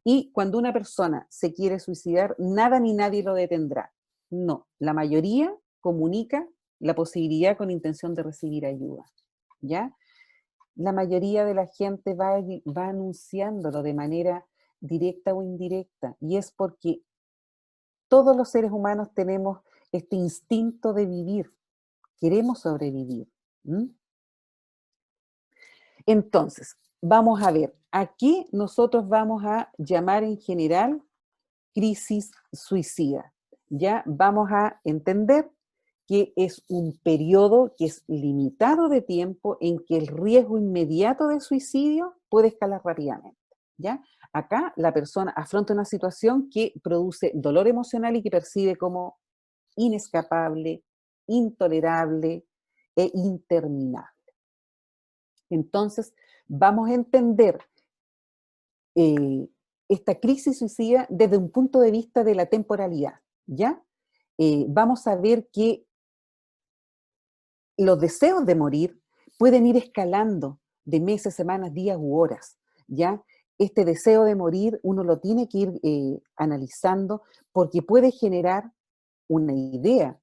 Y cuando una persona se quiere suicidar, nada ni nadie lo detendrá. No, la mayoría comunica la posibilidad con intención de recibir ayuda, ¿ya? La mayoría de la gente va anunciándolo de manera directa o indirecta, y es porque todos los seres humanos tenemos este instinto de vivir, queremos sobrevivir. ¿M? Entonces, vamos a ver, aquí nosotros vamos a llamar en general crisis suicida. Ya vamos a entender que es un periodo que es limitado de tiempo en que el riesgo inmediato de suicidio puede escalar rápidamente. ¿Ya? Acá la persona afronta una situación que produce dolor emocional y que percibe como inescapable, intolerable e interminable. Entonces, vamos a entender eh, esta crisis suicida desde un punto de vista de la temporalidad, ¿ya? Vamos a ver que los deseos de morir pueden ir escalando de meses, semanas, días u horas, ¿ya? Este deseo de morir uno lo tiene que ir analizando porque puede generar una idea.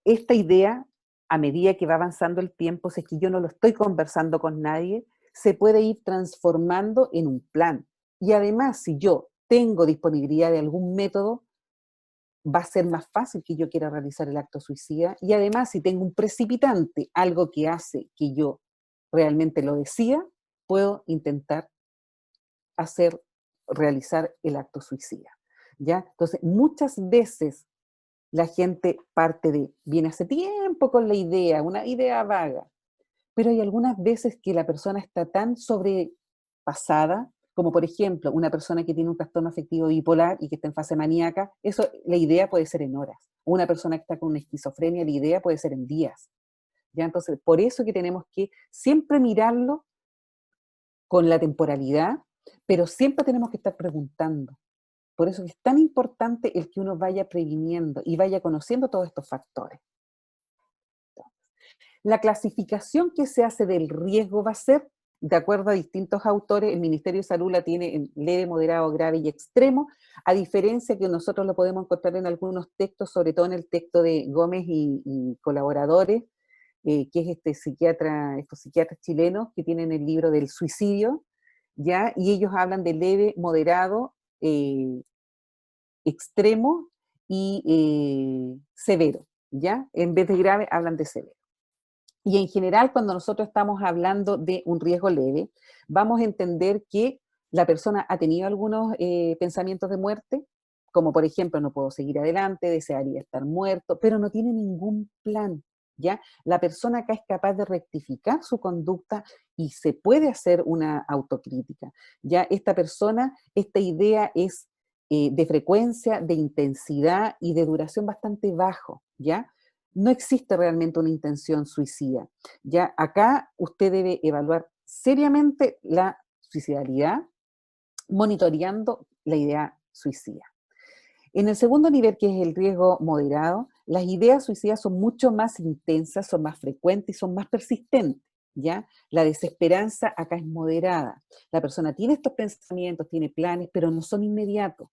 Esta idea, a medida que va avanzando el tiempo, si es que yo no lo estoy conversando con nadie, se puede ir transformando en un plan. Y además, si yo tengo disponibilidad de algún método, va a ser más fácil que yo quiera realizar el acto suicida. Y además, si tengo un precipitante, algo que hace que yo realmente lo decida, puedo intentar realizar el acto suicida. ¿Ya? Entonces, muchas veces la gente viene hace tiempo con la idea, una idea vaga, pero hay algunas veces que la persona está tan sobrepasada, como por ejemplo una persona que tiene un trastorno afectivo bipolar y que está en fase maníaca, eso, la idea puede ser en horas. Una persona que está con una esquizofrenia, la idea puede ser en días. ¿Ya? Entonces, por eso que tenemos que siempre mirarlo con la temporalidad, pero siempre tenemos que estar preguntando. Por eso es tan importante el que uno vaya previniendo y vaya conociendo todos estos factores. La clasificación que se hace del riesgo va a ser, de acuerdo a distintos autores, el Ministerio de Salud la tiene en leve, moderado, grave y extremo, a diferencia que nosotros lo podemos encontrar en algunos textos, sobre todo en el texto de Gómez y colaboradores, que es estos psiquiatras chilenos que tienen el libro del suicidio, ¿ya? Y ellos hablan de leve, moderado, extremo y severo, ¿ya? En vez de grave, hablan de severo. Y en general, cuando nosotros estamos hablando de un riesgo leve, vamos a entender que la persona ha tenido algunos pensamientos de muerte, como por ejemplo, no puedo seguir adelante, desearía estar muerto, pero no tiene ningún plan, ¿ya? La persona acá es capaz de rectificar su conducta y se puede hacer una autocrítica, ¿ya? Esta persona, esta idea es de frecuencia, de intensidad y de duración bastante bajo, ¿ya? No existe realmente una intención suicida. Ya acá usted debe evaluar seriamente la suicidalidad, monitoreando la idea suicida. En el segundo nivel, que es el riesgo moderado, las ideas suicidas son mucho más intensas, son más frecuentes y son más persistentes, ¿ya? La desesperanza acá es moderada. La persona tiene estos pensamientos, tiene planes, pero no son inmediatos.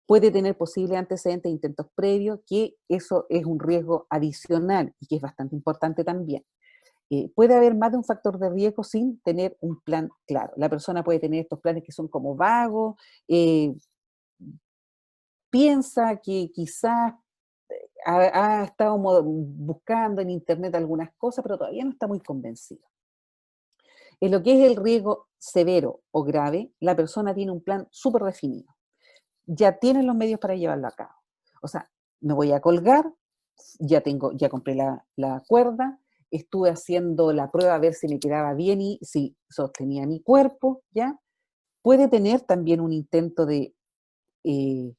Puede tener posibles antecedentes e intentos previos, que eso es un riesgo adicional y que es bastante importante también. Puede haber más de un factor de riesgo sin tener un plan claro. La persona puede tener estos planes que son como vagos, piensa que quizás ha estado buscando en internet algunas cosas, pero todavía no está muy convencido. En lo que es el riesgo severo o grave, la persona tiene un plan súper definido. Ya tiene los medios para llevarlo a cabo. O sea, me voy a colgar, ya compré la cuerda, estuve haciendo la prueba a ver si me quedaba bien y si sostenía mi cuerpo, ¿ya? Puede tener también un intento de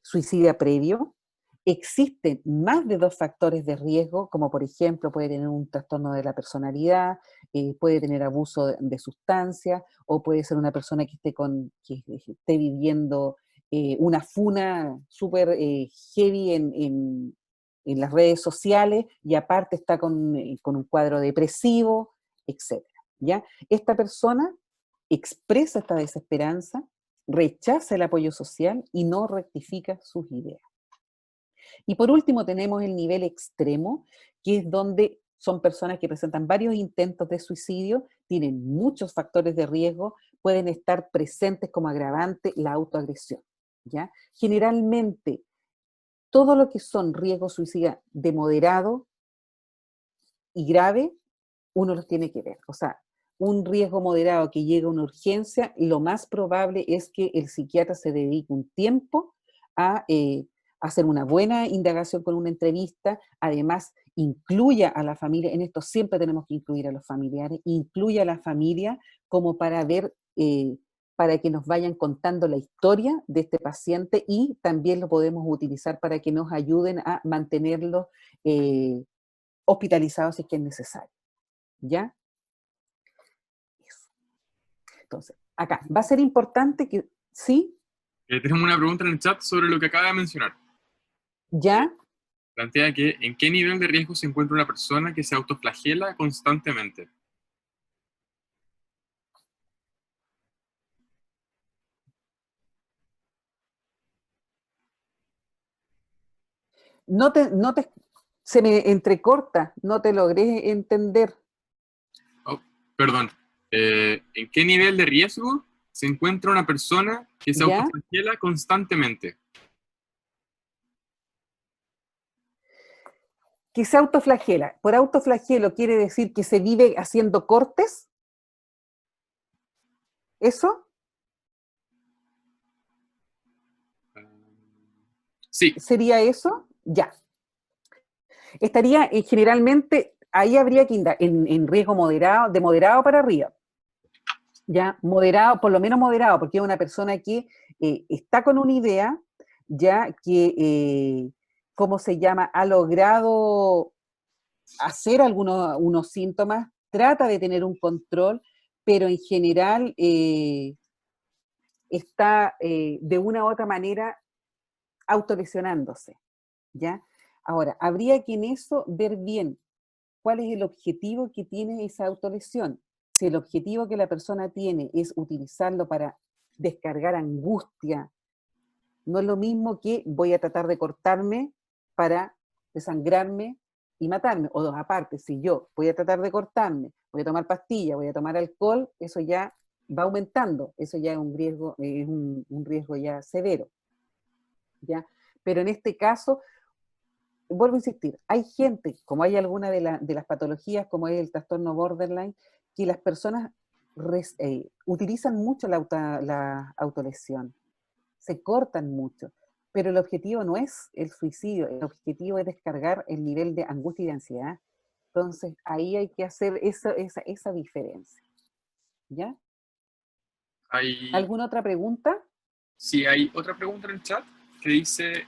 suicidio previo. Existen más de 2 factores de riesgo, como por ejemplo puede tener un trastorno de la personalidad, puede tener abuso de sustancias, o puede ser una persona que esté viviendo una funa súper heavy en las redes sociales y aparte está con un cuadro depresivo, etcétera, ¿ya? Esta persona expresa esta desesperanza, rechaza el apoyo social y no rectifica sus ideas. Y por último tenemos el nivel extremo, que es donde son personas que presentan varios intentos de suicidio, tienen muchos factores de riesgo, pueden estar presentes como agravante la autoagresión, ¿ya? Generalmente, todo lo que son riesgos suicidas de moderado y grave, uno los tiene que ver. O sea, un riesgo moderado que llega a una urgencia, lo más probable es que el psiquiatra se dedique un tiempo a hacer una buena indagación con una entrevista, además incluya a la familia, en esto siempre tenemos que incluir a los familiares, incluya a la familia como para ver, para que nos vayan contando la historia de este paciente y también lo podemos utilizar para que nos ayuden a mantenerlo hospitalizado si es que es necesario. ¿Ya? Eso. Entonces, acá va a ser importante que, ¿sí? Tenemos una pregunta en el chat sobre lo que acaba de mencionar. ¿Ya? Plantea que ¿en qué nivel de riesgo se encuentra una persona que se autoflagela constantemente? Se me entrecorta, no te logré entender. Oh, perdón. ¿En qué nivel de riesgo se encuentra una persona que se ¿Ya? autoflagela constantemente? Que se autoflagela. Por autoflagelo quiere decir que se vive haciendo cortes. ¿Eso? Sí, ¿Sería eso? Ya. Estaría generalmente, ahí habría que indar en riesgo moderado, de moderado para arriba. Ya, moderado, por lo menos moderado, porque es una persona que está con una idea, ya que, ¿cómo se llama? Ha logrado hacer unos síntomas, trata de tener un control, pero en general está de una u otra manera autolesionándose, ¿ya? Ahora, habría que en eso ver bien cuál es el objetivo que tiene esa autolesión. Si el objetivo que la persona tiene es utilizarlo para descargar angustia, no es lo mismo que voy a tratar de cortarme para desangrarme y matarme. O dos aparte, si yo voy a tratar de cortarme, voy a tomar pastillas, voy a tomar alcohol, eso ya va aumentando, eso ya es un riesgo, un riesgo ya severo, ¿ya? Pero en este caso, vuelvo a insistir, hay gente, como hay alguna de las patologías, como es el trastorno borderline, que las personas utilizan mucho la autolesión, se cortan mucho, pero el objetivo no es el suicidio, el objetivo es descargar el nivel de angustia y de ansiedad. Entonces, ahí hay que hacer esa diferencia, ¿ya? hay, ¿Alguna otra pregunta? sí, hay otra pregunta en el chat que dice,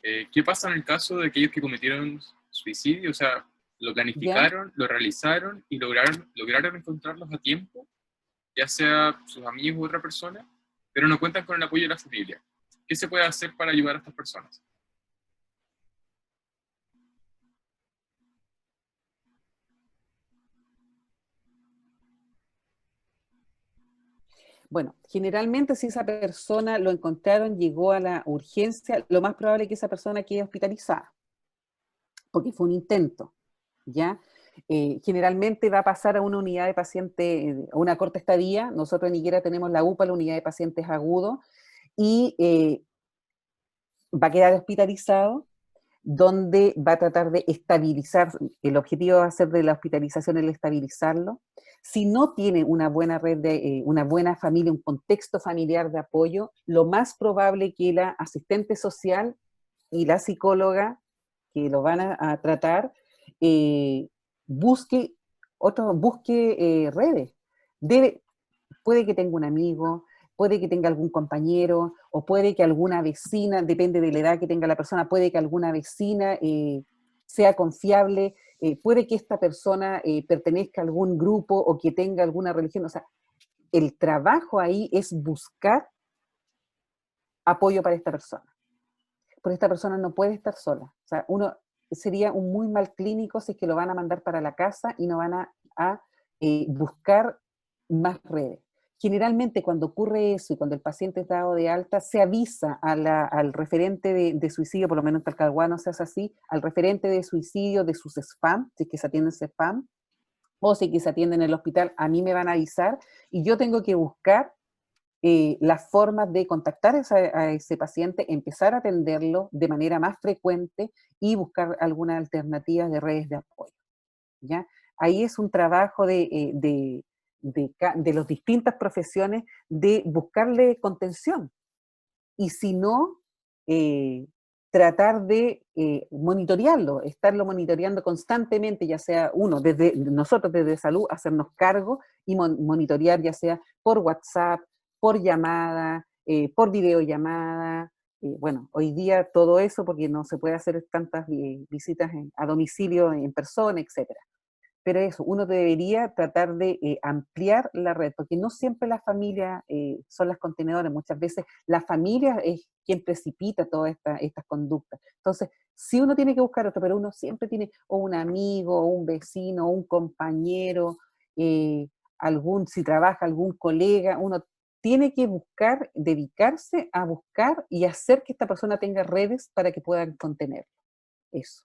¿qué pasa en el caso de aquellos que cometieron suicidio? O sea, lo ¿Ya? planificaron, lo realizaron y lograron encontrarlos a tiempo, ya sea sus amigos u otra persona. pero no cuentan con el apoyo de la familia. ¿Qué se puede hacer para ayudar a estas personas? Bueno, generalmente si esa persona lo encontraron, llegó a la urgencia, lo más probable es que esa persona quede hospitalizada, porque fue un intento, ¿ya? Generalmente va a pasar a una unidad de pacientes, a una corta estadía. Nosotros en Higuera tenemos la UPA, la unidad de pacientes agudos, y va a quedar hospitalizado, donde va a tratar de estabilizar. El objetivo va a ser de la hospitalización el estabilizarlo. Si no tiene una buena red, una buena familia, un contexto familiar de apoyo, lo más probable que la asistente social y la psicóloga que lo van a tratar, eh, busque, busque redes. Debe, puede que tenga un amigo, puede que tenga algún compañero, o puede que alguna vecina, depende de la edad que tenga la persona, puede que alguna vecina sea confiable, puede que esta persona pertenezca a algún grupo o que tenga alguna religión. O sea, el trabajo ahí es buscar apoyo para esta persona. Porque esta persona no puede estar sola. O sea, uno sería un muy mal clínico si es que lo van a mandar para la casa y no van a buscar más redes. Generalmente cuando ocurre eso y cuando el paciente es dado de alta, se avisa al referente de suicidio, por lo menos en Talcahuano se hace así, al referente de suicidio de sus spam, si es que se atienden spam, o si es que se atienden en el hospital, a mí me van a avisar y yo tengo que buscar las formas de contactar a ese paciente, empezar a atenderlo de manera más frecuente y buscar algunas alternativas de redes de apoyo, ¿ya? Ahí es un trabajo de las distintas profesiones de buscarle contención. Y si no, eh, tratar de monitorearlo, estarlo monitoreando constantemente, ya sea uno, desde nosotros desde salud, hacernos cargo y monitorear ya sea por WhatsApp, por llamada, por videollamada. Bueno, hoy día todo eso, porque no se puede hacer tantas visitas a domicilio en persona, etcétera. Pero eso, uno debería tratar de ampliar la red, porque no siempre las familias son las contenedoras, muchas veces la familia es quien precipita todas estas conductas. Entonces, si uno tiene que buscar otro, pero uno siempre tiene o un amigo, o un vecino, o un compañero, si trabaja algún colega, uno tiene que buscar, dedicarse a buscar y hacer que esta persona tenga redes para que puedan contener eso.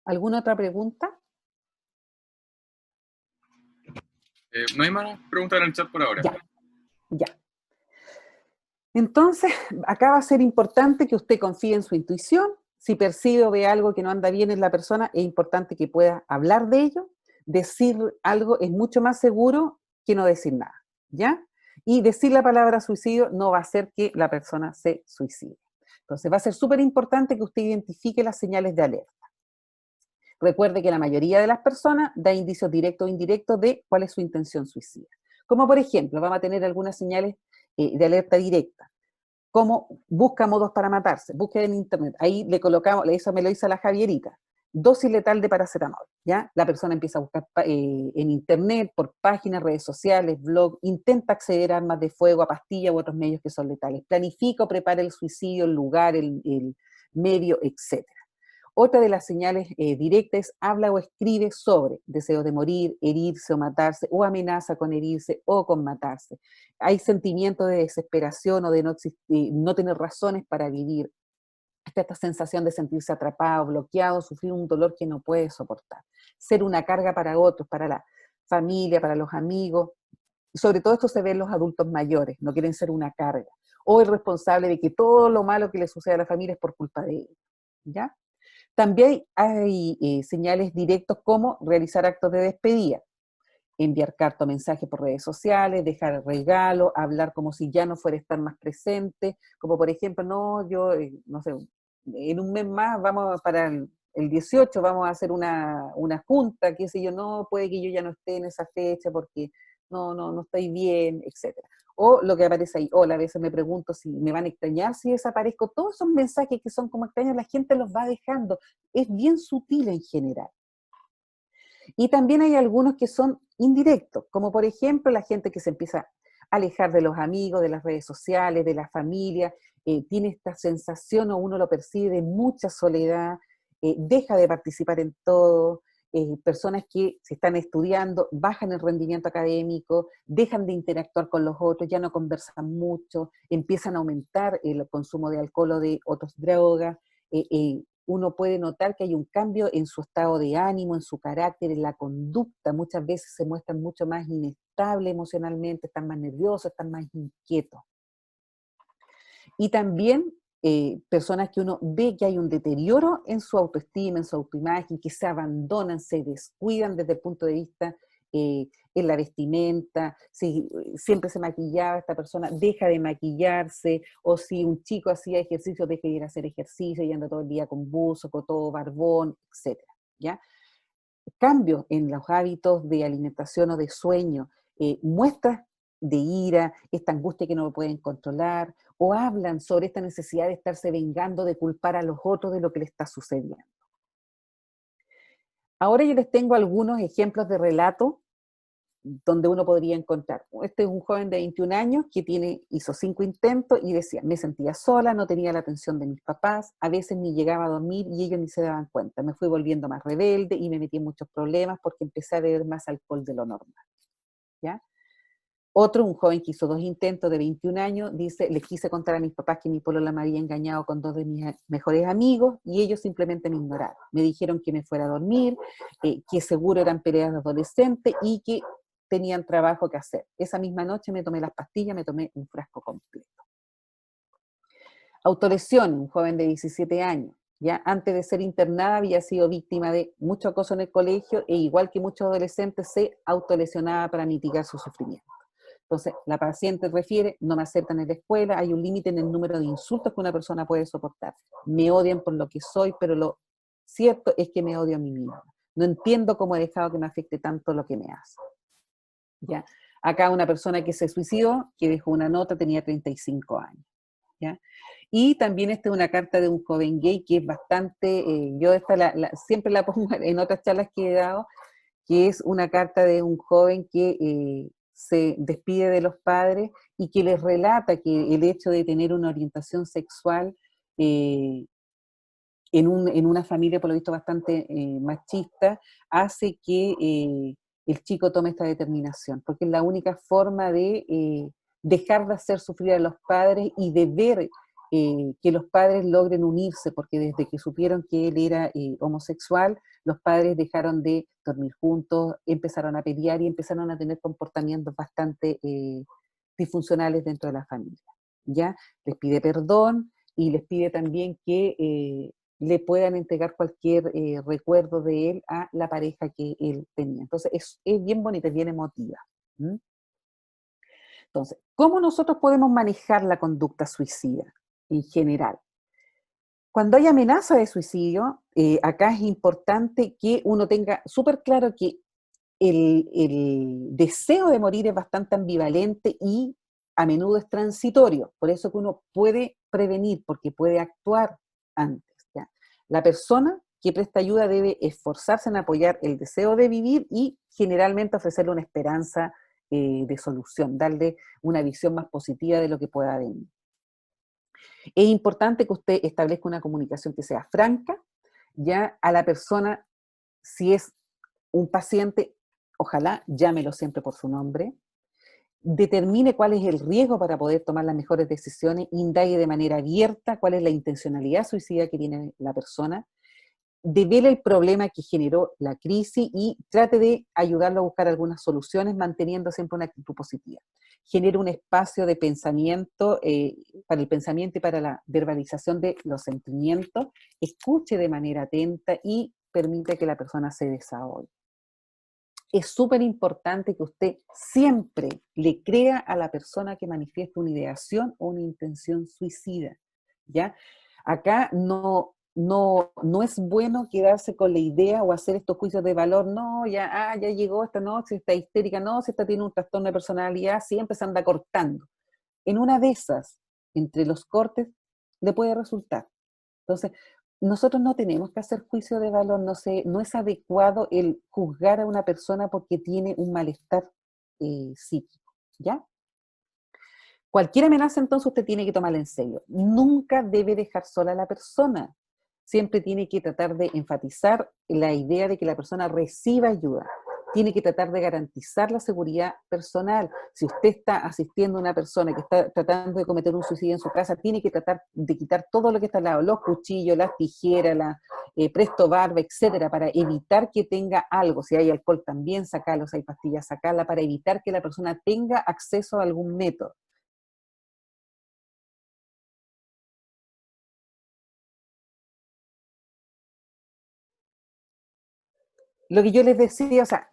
¿Alguna otra pregunta? No hay más preguntas en el chat por ahora. Ya, ya. Entonces, acá va a ser importante que usted confíe en su intuición. Si percibe o ve algo que no anda bien en la persona, es importante que pueda hablar de ello. Decir algo es mucho más seguro que no decir nada, ¿ya? Y decir la palabra suicidio no va a hacer que la persona se suicide. Entonces, va a ser súper importante que usted identifique las señales de alerta. Recuerde que la mayoría de las personas da indicios directos o indirectos de cuál es su intención suicida. Como por ejemplo, vamos a tener algunas señales de alerta directa, como busca modos para matarse, búsqueda en internet. Ahí le colocamos, eso me lo hizo la Javierita, dosis letal de paracetamol, ¿ya? La persona empieza a buscar en internet, por páginas, redes sociales, blog, intenta acceder a armas de fuego, a pastillas u otros medios que son letales. Planifica o prepara el suicidio, el lugar, el medio, etc. Otra de las señales directas es habla o escribe sobre deseo de morir, herirse o matarse, o amenaza con herirse o con matarse. Hay sentimientos de desesperación o de no tener razones para vivir. Está esta sensación de sentirse atrapado, bloqueado, sufrir un dolor que no puede soportar. Ser una carga para otros, para la familia, para los amigos. Sobre todo esto se ve en los adultos mayores, no quieren ser una carga. O el responsable de que todo lo malo que le sucede a la familia es por culpa de ellos. ¿Ya? También hay señales directos como realizar actos de despedida, enviar carta o mensaje por redes sociales, dejar regalo, hablar como si ya no fuera a estar más presente, como por ejemplo, no, yo, no sé, en un mes más vamos para el 18, vamos a hacer una junta, qué sé yo, no, puede que yo ya no esté en esa fecha porque no estoy bien, etcétera. O lo que aparece ahí, hola, a veces me pregunto si me van a extrañar si desaparezco. Todos esos mensajes que son como extraños, la gente los va dejando. Es bien sutil en general. Y también hay algunos que son indirectos, como por ejemplo la gente que se empieza alejar de los amigos, de las redes sociales, de la familia, tiene esta sensación o uno lo percibe de mucha soledad, deja de participar en todo, personas que se están estudiando, bajan el rendimiento académico, dejan de interactuar con los otros, ya no conversan mucho, empiezan a aumentar el consumo de alcohol o de otras drogas, uno puede notar que hay un cambio en su estado de ánimo, en su carácter, en la conducta, muchas veces se muestran mucho más inestables emocionalmente, están más nerviosos, están más inquietos. Y también personas que uno ve que hay un deterioro en su autoestima, en su autoimagen, que se abandonan, se descuidan desde el punto de vista en la vestimenta, si siempre se maquillaba esta persona, deja de maquillarse, o si un chico hacía ejercicio, deja de ir a hacer ejercicio y anda todo el día con buzo, con todo barbón, etc. ¿Ya? Cambios en los hábitos de alimentación o de sueño, muestras de ira, esta angustia que no lo pueden controlar, o hablan sobre esta necesidad de estarse vengando, de culpar a los otros de lo que les está sucediendo. Ahora yo les tengo algunos ejemplos de relato donde uno podría encontrar. Este es un joven de 21 años que hizo 5 intentos y decía, me sentía sola, no tenía la atención de mis papás, a veces ni llegaba a dormir y ellos ni se daban cuenta. Me fui volviendo más rebelde y me metí en muchos problemas porque empecé a beber más alcohol de lo normal. ¿Ya? Otro, un joven que hizo 2 intentos de 21 años, dice, les quise contar a mis papás que mi polola me había engañado con 2 de mis mejores amigos y ellos simplemente me ignoraron. Me dijeron que me fuera a dormir, que seguro eran peleas de adolescentes y que tenían trabajo que hacer. Esa misma noche me tomé las pastillas, me tomé un frasco completo. Autolesión, un joven de 17 años. Ya antes de ser internada había sido víctima de mucho acoso en el colegio e igual que muchos adolescentes se autolesionaba para mitigar su sufrimiento. Entonces, la paciente refiere, no me aceptan en la escuela, hay un límite en el número de insultos que una persona puede soportar. Me odian por lo que soy, pero lo cierto es que me odio a mí misma. No entiendo cómo he dejado que me afecte tanto lo que me hace. ¿Ya? Acá una persona que se suicidó, que dejó una nota, tenía 35 años. ¿Ya? Y también esta es una carta de un joven gay que es bastante, yo esta siempre la pongo en otras charlas que he dado, que es una carta de un joven que se despide de los padres y que les relata que el hecho de tener una orientación sexual eh, en una familia, por lo visto, bastante machista, hace que el chico tome esta determinación, porque es la única forma de dejar de hacer sufrir a los padres y de ver que los padres logren unirse, porque desde que supieron que él era homosexual, los padres dejaron de dormir juntos, empezaron a pelear y empezaron a tener comportamientos bastante disfuncionales dentro de la familia. ¿Ya? Les pide perdón y les pide también que le puedan entregar cualquier recuerdo de él a la pareja que él tenía. Entonces, es bien bonita, es bien emotiva. ¿Mm? Entonces, ¿cómo nosotros podemos manejar la conducta suicida en general? Cuando hay amenaza de suicidio, acá es importante que uno tenga súper claro que el deseo de morir es bastante ambivalente y a menudo es transitorio. Por eso que uno puede prevenir, porque puede actuar antes. ¿Ya? La persona que presta ayuda debe esforzarse en apoyar el deseo de vivir y generalmente ofrecerle una esperanza de solución, darle una visión más positiva de lo que pueda venir. Es importante que usted establezca una comunicación que sea franca, ya a la persona, si es un paciente, ojalá llámelo siempre por su nombre, determine cuál es el riesgo para poder tomar las mejores decisiones, indague de manera abierta cuál es la intencionalidad suicida que tiene la persona, devele el problema que generó la crisis y trate de ayudarlo a buscar algunas soluciones manteniendo siempre una actitud positiva. Genere un espacio de pensamiento, para el pensamiento y para la verbalización de los sentimientos, escuche de manera atenta y permite que la persona se desahogue. Es súper importante que usted siempre le crea a la persona que manifiesta una ideación o una intención suicida, ¿ya? Acá no es bueno quedarse con la idea o hacer estos juicios de valor, no, ya llegó esta noche, está histérica, no, si esta tiene un trastorno de personalidad, siempre se anda cortando. En una de esas, entre los cortes, le puede resultar. Entonces, nosotros no tenemos que hacer juicio de valor, no es adecuado el juzgar a una persona porque tiene un malestar psíquico, ¿ya? Cualquier amenaza, entonces, usted tiene que tomarla en serio. Nunca debe dejar sola a la persona. Siempre tiene que tratar de enfatizar la idea de que la persona reciba ayuda. Tiene que tratar de garantizar la seguridad personal. Si usted está asistiendo a una persona que está tratando de cometer un suicidio en su casa, tiene que tratar de quitar todo lo que está al lado, los cuchillos, las tijeras, la presto barba, etcétera, para evitar que tenga algo. Si hay alcohol también, sacarlo. Si hay pastillas, sacarla, para evitar que la persona tenga acceso a algún método. Lo que yo les decía, o sea,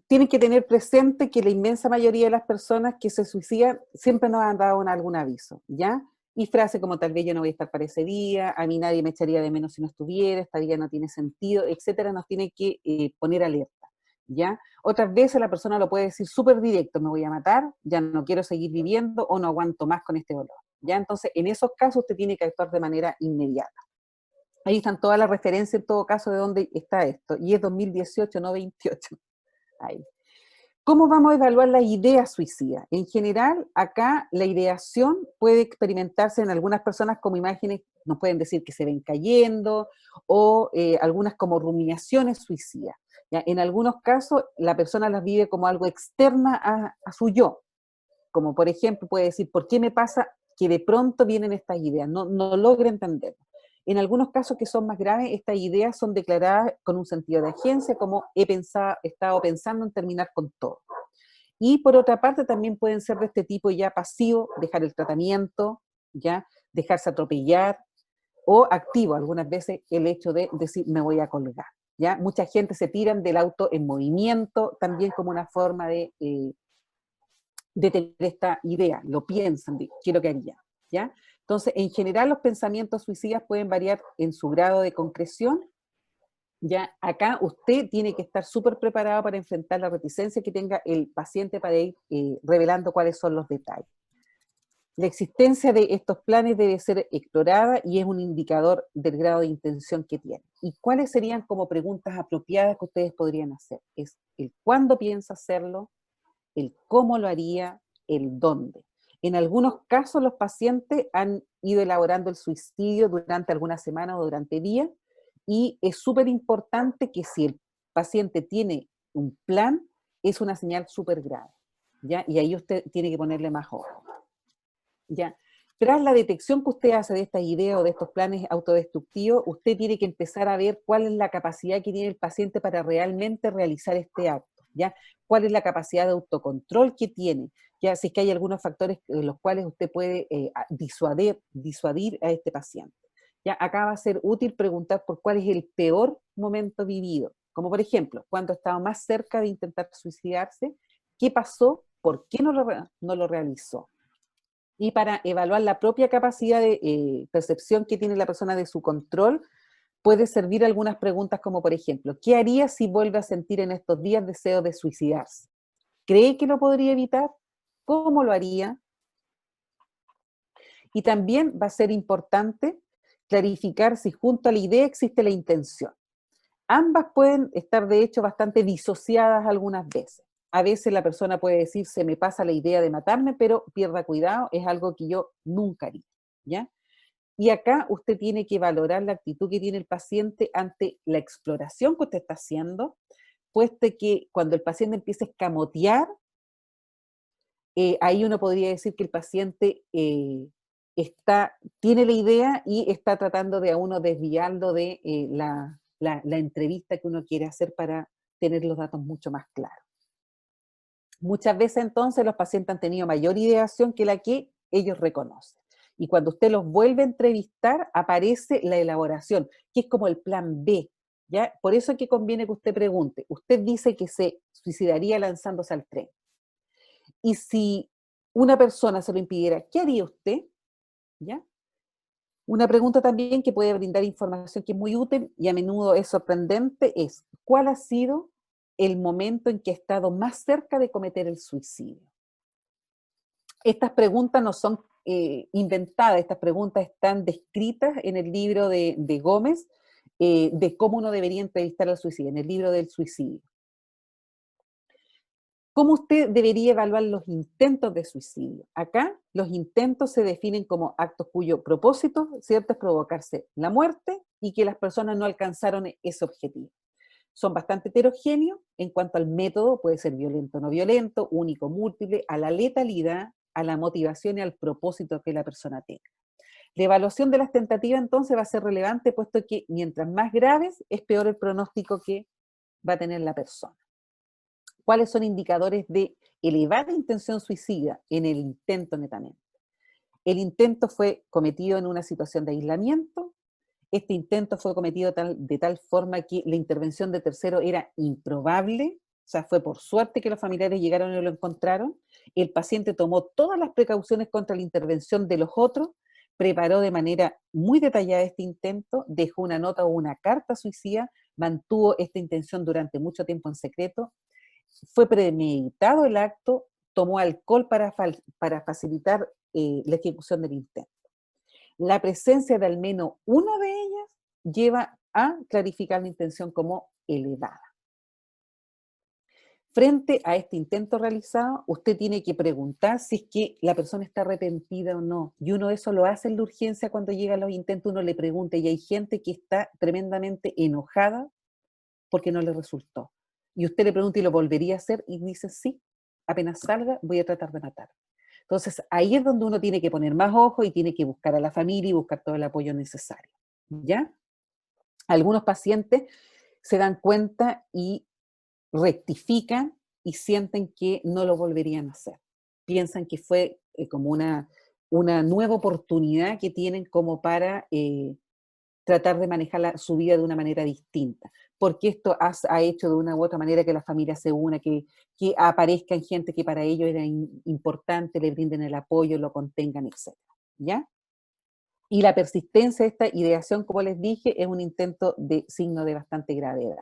tienen que tener presente que la inmensa mayoría de las personas que se suicidan siempre nos han dado algún aviso, ¿ya? Y frases como tal vez yo no voy a estar para ese día, a mí nadie me echaría de menos si no estuviera, esta vida no tiene sentido, etcétera, nos tiene que poner alerta, ¿ya? Otras veces la persona lo puede decir súper directo, me voy a matar, ya no quiero seguir viviendo o no aguanto más con este dolor, ¿ya? Entonces, en esos casos usted tiene que actuar de manera inmediata. Ahí están todas las referencias en todo caso de dónde está esto, y es 2018, no 28. Ahí. ¿Cómo vamos a evaluar la idea suicida? En general, acá la ideación puede experimentarse en algunas personas como imágenes, nos pueden decir que se ven cayendo, o algunas como rumiaciones suicidas. ¿Ya? En algunos casos, la persona las vive como algo externa a su yo, como por ejemplo puede decir, ¿por qué me pasa que de pronto vienen estas ideas? No logro entender. En algunos casos que son más graves, estas ideas son declaradas con un sentido de agencia, como he estado pensando en terminar con todo. Y por otra parte también pueden ser de este tipo ya pasivo, dejar el tratamiento, ya dejarse atropellar, o activo, algunas veces el hecho de decir me voy a colgar. ¿Ya? Mucha gente se tiran del auto en movimiento, también como una forma de tener esta idea, lo piensan, de qué es lo que haría, ¿ya? Entonces, en general, los pensamientos suicidas pueden variar en su grado de concreción. Ya acá usted tiene que estar súper preparado para enfrentar la reticencia que tenga el paciente para ir revelando cuáles son los detalles. La existencia de estos planes debe ser explorada y es un indicador del grado de intención que tiene. ¿Y cuáles serían como preguntas apropiadas que ustedes podrían hacer? Es el cuándo piensa hacerlo, el cómo lo haría, el dónde. En algunos casos los pacientes han ido elaborando el suicidio durante algunas semanas o durante días, y es súper importante que si el paciente tiene un plan, es una señal súper grave, ¿ya? Y ahí usted tiene que ponerle más ojo, ¿ya? Tras la detección que usted hace de esta idea o de estos planes autodestructivos, usted tiene que empezar a ver cuál es la capacidad que tiene el paciente para realmente realizar este acto, ¿ya? ¿Cuál es la capacidad de autocontrol que tiene? Ya, si es que hay algunos factores en los cuales usted puede disuadir a este paciente. Ya, acá va a ser útil preguntar por cuál es el peor momento vivido, como por ejemplo, cuando estaba más cerca de intentar suicidarse, ¿qué pasó? ¿Por qué no lo realizó? Y para evaluar la propia capacidad de percepción que tiene la persona de su control, puede servir algunas preguntas como, por ejemplo, ¿qué haría si vuelve a sentir en estos días deseo de suicidarse? ¿Cree que lo podría evitar? ¿Cómo lo haría? Y también va a ser importante clarificar si junto a la idea existe la intención. Ambas pueden estar, de hecho, bastante disociadas algunas veces. A veces la persona puede decir, se me pasa la idea de matarme, pero pierda cuidado, es algo que yo nunca haría, ¿ya? Y acá usted tiene que valorar la actitud que tiene el paciente ante la exploración que usted está haciendo, puesto que cuando el paciente empieza a escamotear, ahí uno podría decir que el paciente tiene la idea y está tratando de a uno desviarlo de la entrevista que uno quiere hacer para tener los datos mucho más claros. Muchas veces entonces los pacientes han tenido mayor ideación que la que ellos reconocen. Y cuando usted los vuelve a entrevistar, aparece la elaboración, que es como el plan B, ¿ya? Por eso es que conviene que usted pregunte. Usted dice que se suicidaría lanzándose al tren. Y si una persona se lo impidiera, ¿qué haría usted? ¿Ya? Una pregunta también que puede brindar información que es muy útil y a menudo es sorprendente es, ¿cuál ha sido el momento en que ha estado más cerca de cometer el suicidio? Estas preguntas no son inventadas, estas preguntas están descritas en el libro de Gómez, de cómo uno debería entrevistar al suicidio, en el libro del suicidio. ¿Cómo usted debería evaluar los intentos de suicidio? Acá los intentos se definen como actos cuyo propósito, ¿cierto?, es provocarse la muerte y que las personas no alcanzaron ese objetivo. Son bastante heterogéneos en cuanto al método, puede ser violento o no violento, único, múltiple, a la letalidad, a la motivación y al propósito que la persona tenga. La evaluación de las tentativas entonces va a ser relevante, puesto que mientras más graves es peor el pronóstico que va a tener la persona. ¿Cuáles son indicadores de elevada intención suicida en el intento netamente? El intento fue cometido en una situación de aislamiento. Este intento fue cometido de tal forma que la intervención de tercero era improbable, o sea, fue por suerte que los familiares llegaron y lo encontraron. El paciente tomó todas las precauciones contra la intervención de los otros, preparó de manera muy detallada este intento, dejó una nota o una carta suicida, mantuvo esta intención durante mucho tiempo en secreto, fue premeditado el acto, tomó alcohol para facilitar la ejecución del intento. La presencia de al menos uno de ellas lleva a clarificar la intención como elevada. Frente a este intento realizado, usted tiene que preguntar si es que la persona está arrepentida o no. Y uno eso lo hace en la urgencia cuando llegan los intentos, uno le pregunta, y hay gente que está tremendamente enojada porque no le resultó. Y usted le pregunta, ¿y lo volvería a hacer? Y dice, sí, apenas salga voy a tratar de matar. Entonces, ahí es donde uno tiene que poner más ojo y tiene que buscar a la familia y buscar todo el apoyo necesario, ¿ya? Algunos pacientes se dan cuenta y rectifican y sienten que no lo volverían a hacer. Piensan que fue como una nueva oportunidad que tienen como para tratar de manejar su vida de una manera distinta, porque esto ha hecho de una u otra manera que la familia se una, que aparezcan gente que para ellos era importante, le brinden el apoyo, lo contengan, etc. ¿Ya? Y la persistencia de esta ideación, como les dije, es un intento de signo de bastante gravedad.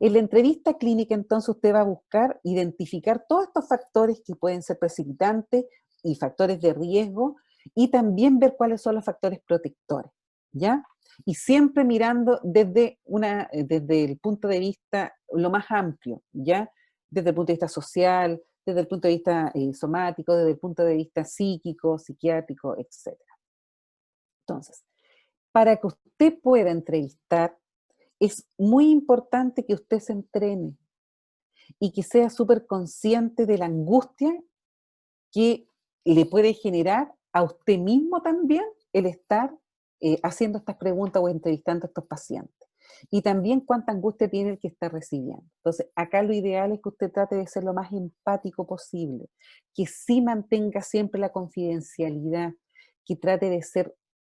En la entrevista clínica, entonces, usted va a buscar identificar todos estos factores que pueden ser precipitantes y factores de riesgo, y también ver cuáles son los factores protectores, ¿ya? Y siempre mirando desde el punto de vista lo más amplio, ¿ya? Desde el punto de vista social, desde el punto de vista somático, desde el punto de vista psíquico, psiquiátrico, etc. Entonces, para que usted pueda entrevistar, es muy importante que usted se entrene y que sea súper consciente de la angustia que le puede generar a usted mismo también el estar haciendo estas preguntas o entrevistando a estos pacientes. Y también cuánta angustia tiene el que está recibiendo. Entonces, acá lo ideal es que usted trate de ser lo más empático posible, que sí mantenga siempre la confidencialidad, que trate de ser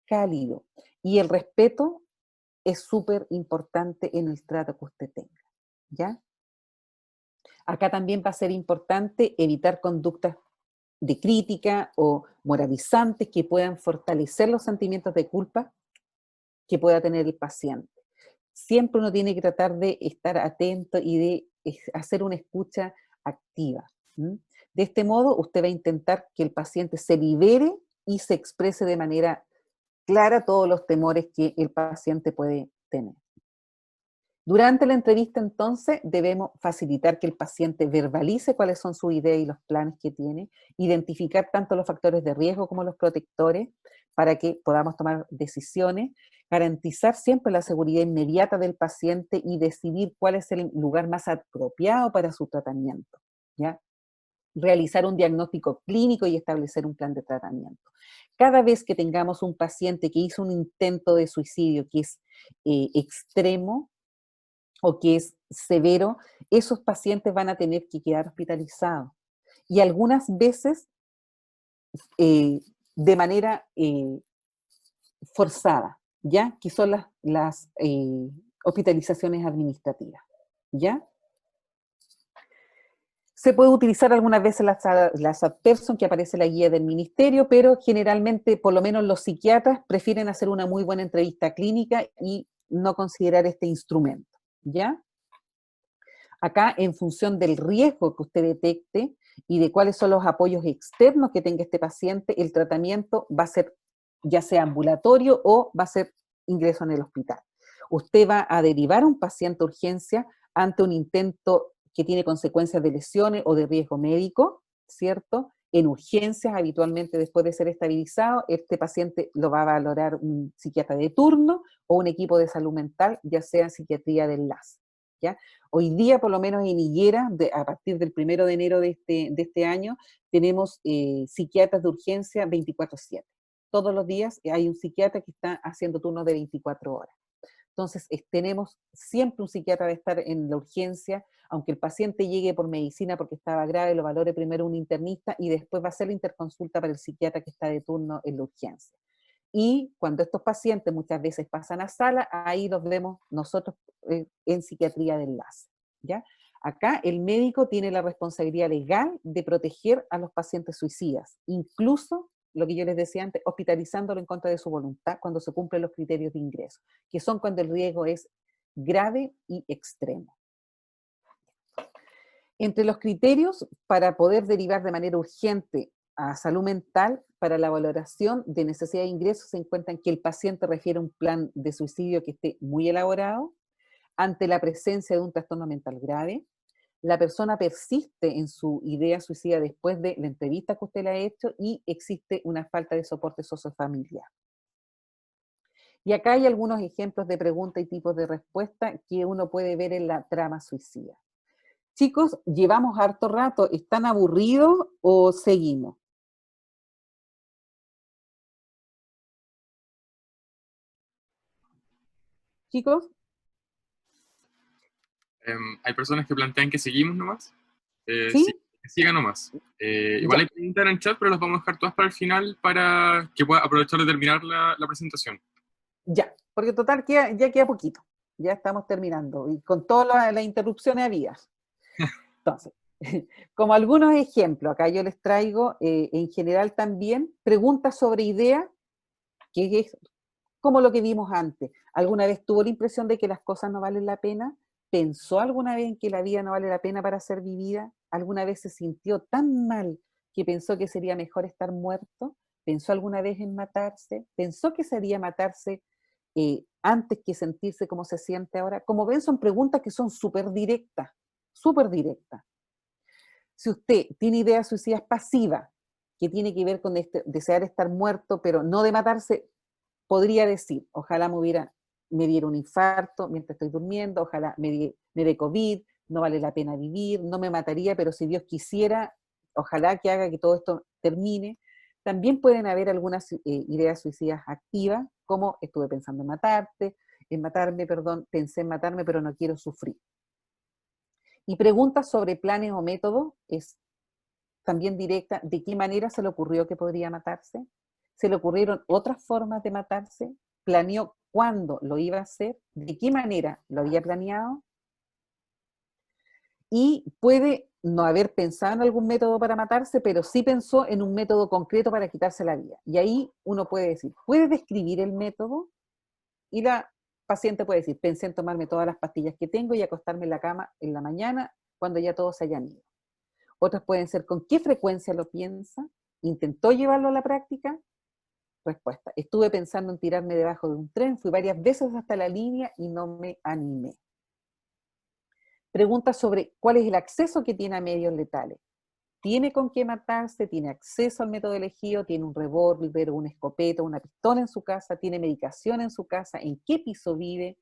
cálido. Y el respeto es súper importante en el trato que usted tenga, ¿ya? Acá también va a ser importante evitar conductas de crítica o moralizantes que puedan fortalecer los sentimientos de culpa que pueda tener el paciente. Siempre uno tiene que tratar de estar atento y de hacer una escucha activa. ¿M? De este modo, usted va a intentar que el paciente se libere y se exprese de manera clara todos los temores que el paciente puede tener. Durante la entrevista, entonces, debemos facilitar que el paciente verbalice cuáles son sus ideas y los planes que tiene, identificar tanto los factores de riesgo como los protectores para que podamos tomar decisiones, garantizar siempre la seguridad inmediata del paciente y decidir cuál es el lugar más apropiado para su tratamiento, ¿ya? Realizar un diagnóstico clínico y establecer un plan de tratamiento. Cada vez que tengamos un paciente que hizo un intento de suicidio que es extremo, o que es severo, esos pacientes van a tener que quedar hospitalizados. Y algunas veces de manera forzada, ¿ya? Que son las hospitalizaciones administrativas, ¿ya? Se puede utilizar algunas veces las adperson que aparece en la guía del ministerio, pero generalmente, por lo menos los psiquiatras, prefieren hacer una muy buena entrevista clínica y no considerar este instrumento, ¿ya? Acá, en función del riesgo que usted detecte y de cuáles son los apoyos externos que tenga este paciente, el tratamiento va a ser ya sea ambulatorio o va a ser ingreso en el hospital. Usted va a derivar a un paciente a urgencia ante un intento que tiene consecuencias de lesiones o de riesgo médico, ¿cierto? En urgencias, habitualmente después de ser estabilizado, este paciente lo va a valorar un psiquiatra de turno o un equipo de salud mental, ya sea psiquiatría de enlace, ¿ya? Hoy día, por lo menos en Higuera, a partir del 1 de enero de este año, tenemos psiquiatras de urgencia 24/7. Todos los días hay un psiquiatra que está haciendo turnos de 24 horas. Entonces, tenemos siempre un psiquiatra de estar en la urgencia, aunque el paciente llegue por medicina porque estaba grave, lo valore primero un internista y después va a hacer la interconsulta para el psiquiatra que está de turno en la urgencia. Y cuando estos pacientes muchas veces pasan a sala, ahí los vemos nosotros en psiquiatría de enlace, ¿ya? Acá el médico tiene la responsabilidad legal de proteger a los pacientes suicidas, incluso lo que yo les decía antes, hospitalizándolo en contra de su voluntad cuando se cumplen los criterios de ingreso, que son cuando el riesgo es grave y extremo. Entre los criterios para poder derivar de manera urgente a salud mental, para la valoración de necesidad de ingresos se encuentran que el paciente refiere a un plan de suicidio que esté muy elaborado, ante la presencia de un trastorno mental grave, la persona persiste en su idea suicida después de la entrevista que usted le ha hecho y existe una falta de soporte sociofamiliar. Y acá hay algunos ejemplos de pregunta y tipos de respuesta que uno puede ver en la trama suicida. Chicos, llevamos harto rato, ¿están aburridos o seguimos? Chicos, Hay personas que plantean que seguimos nomás. Sí, ¿sí? que sigan nomás. Igual hay Ya, preguntas en el chat, pero las vamos a dejar todas para el final para que pueda aprovechar de terminar la presentación. ya, porque total ya queda poquito, ya estamos terminando, y con todas las interrupciones habidas. Entonces, como algunos ejemplos, acá yo les traigo en general también preguntas sobre ideas, que es como lo que vimos antes. ¿Alguna vez tuvo la impresión de que las cosas no valen la pena? ¿Pensó alguna vez en que la vida no vale la pena para ser vivida? ¿Alguna vez se sintió tan mal que pensó que sería mejor estar muerto? ¿Pensó alguna vez en matarse? ¿Pensó que sería matarse antes que sentirse como se siente ahora? Como ven, son preguntas que son súper directas, súper directas. Si usted tiene ideas suicidas pasivas, que tiene que ver con desear estar muerto, pero no de matarse, podría decir, ojalá me diera un infarto mientras estoy durmiendo, ojalá me dé COVID, no vale la pena vivir, no me mataría, pero si Dios quisiera, ojalá que haga que todo esto termine. También pueden haber algunas ideas suicidas activas, como estuve pensando en matarme, perdón, pensé en matarme, pero no quiero sufrir. Y preguntas sobre planes o métodos es también directa, ¿de qué manera se le ocurrió que podría matarse? ¿Se le ocurrieron otras formas de matarse? ¿Planeó cuándo lo iba a hacer? ¿De qué manera lo había planeado? Y puede no haber pensado en algún método para matarse, pero sí pensó en un método concreto para quitarse la vida. Y ahí uno puede decir, ¿puede describir el método? Y la paciente puede decir, pensé en tomarme todas las pastillas que tengo y acostarme en la cama en la mañana cuando ya todos se hayan ido. Otras pueden ser, ¿con qué frecuencia lo piensa? ¿Intentó llevarlo a la práctica? Respuesta, estuve pensando en tirarme debajo de un tren, fui varias veces hasta la línea y no me animé. Pregunta sobre cuál es el acceso que tiene a medios letales. ¿Tiene con qué matarse? ¿Tiene acceso al método elegido? ¿Tiene un revólver, una escopeta, una pistola en su casa? ¿Tiene medicación en su casa? ¿En qué piso vive?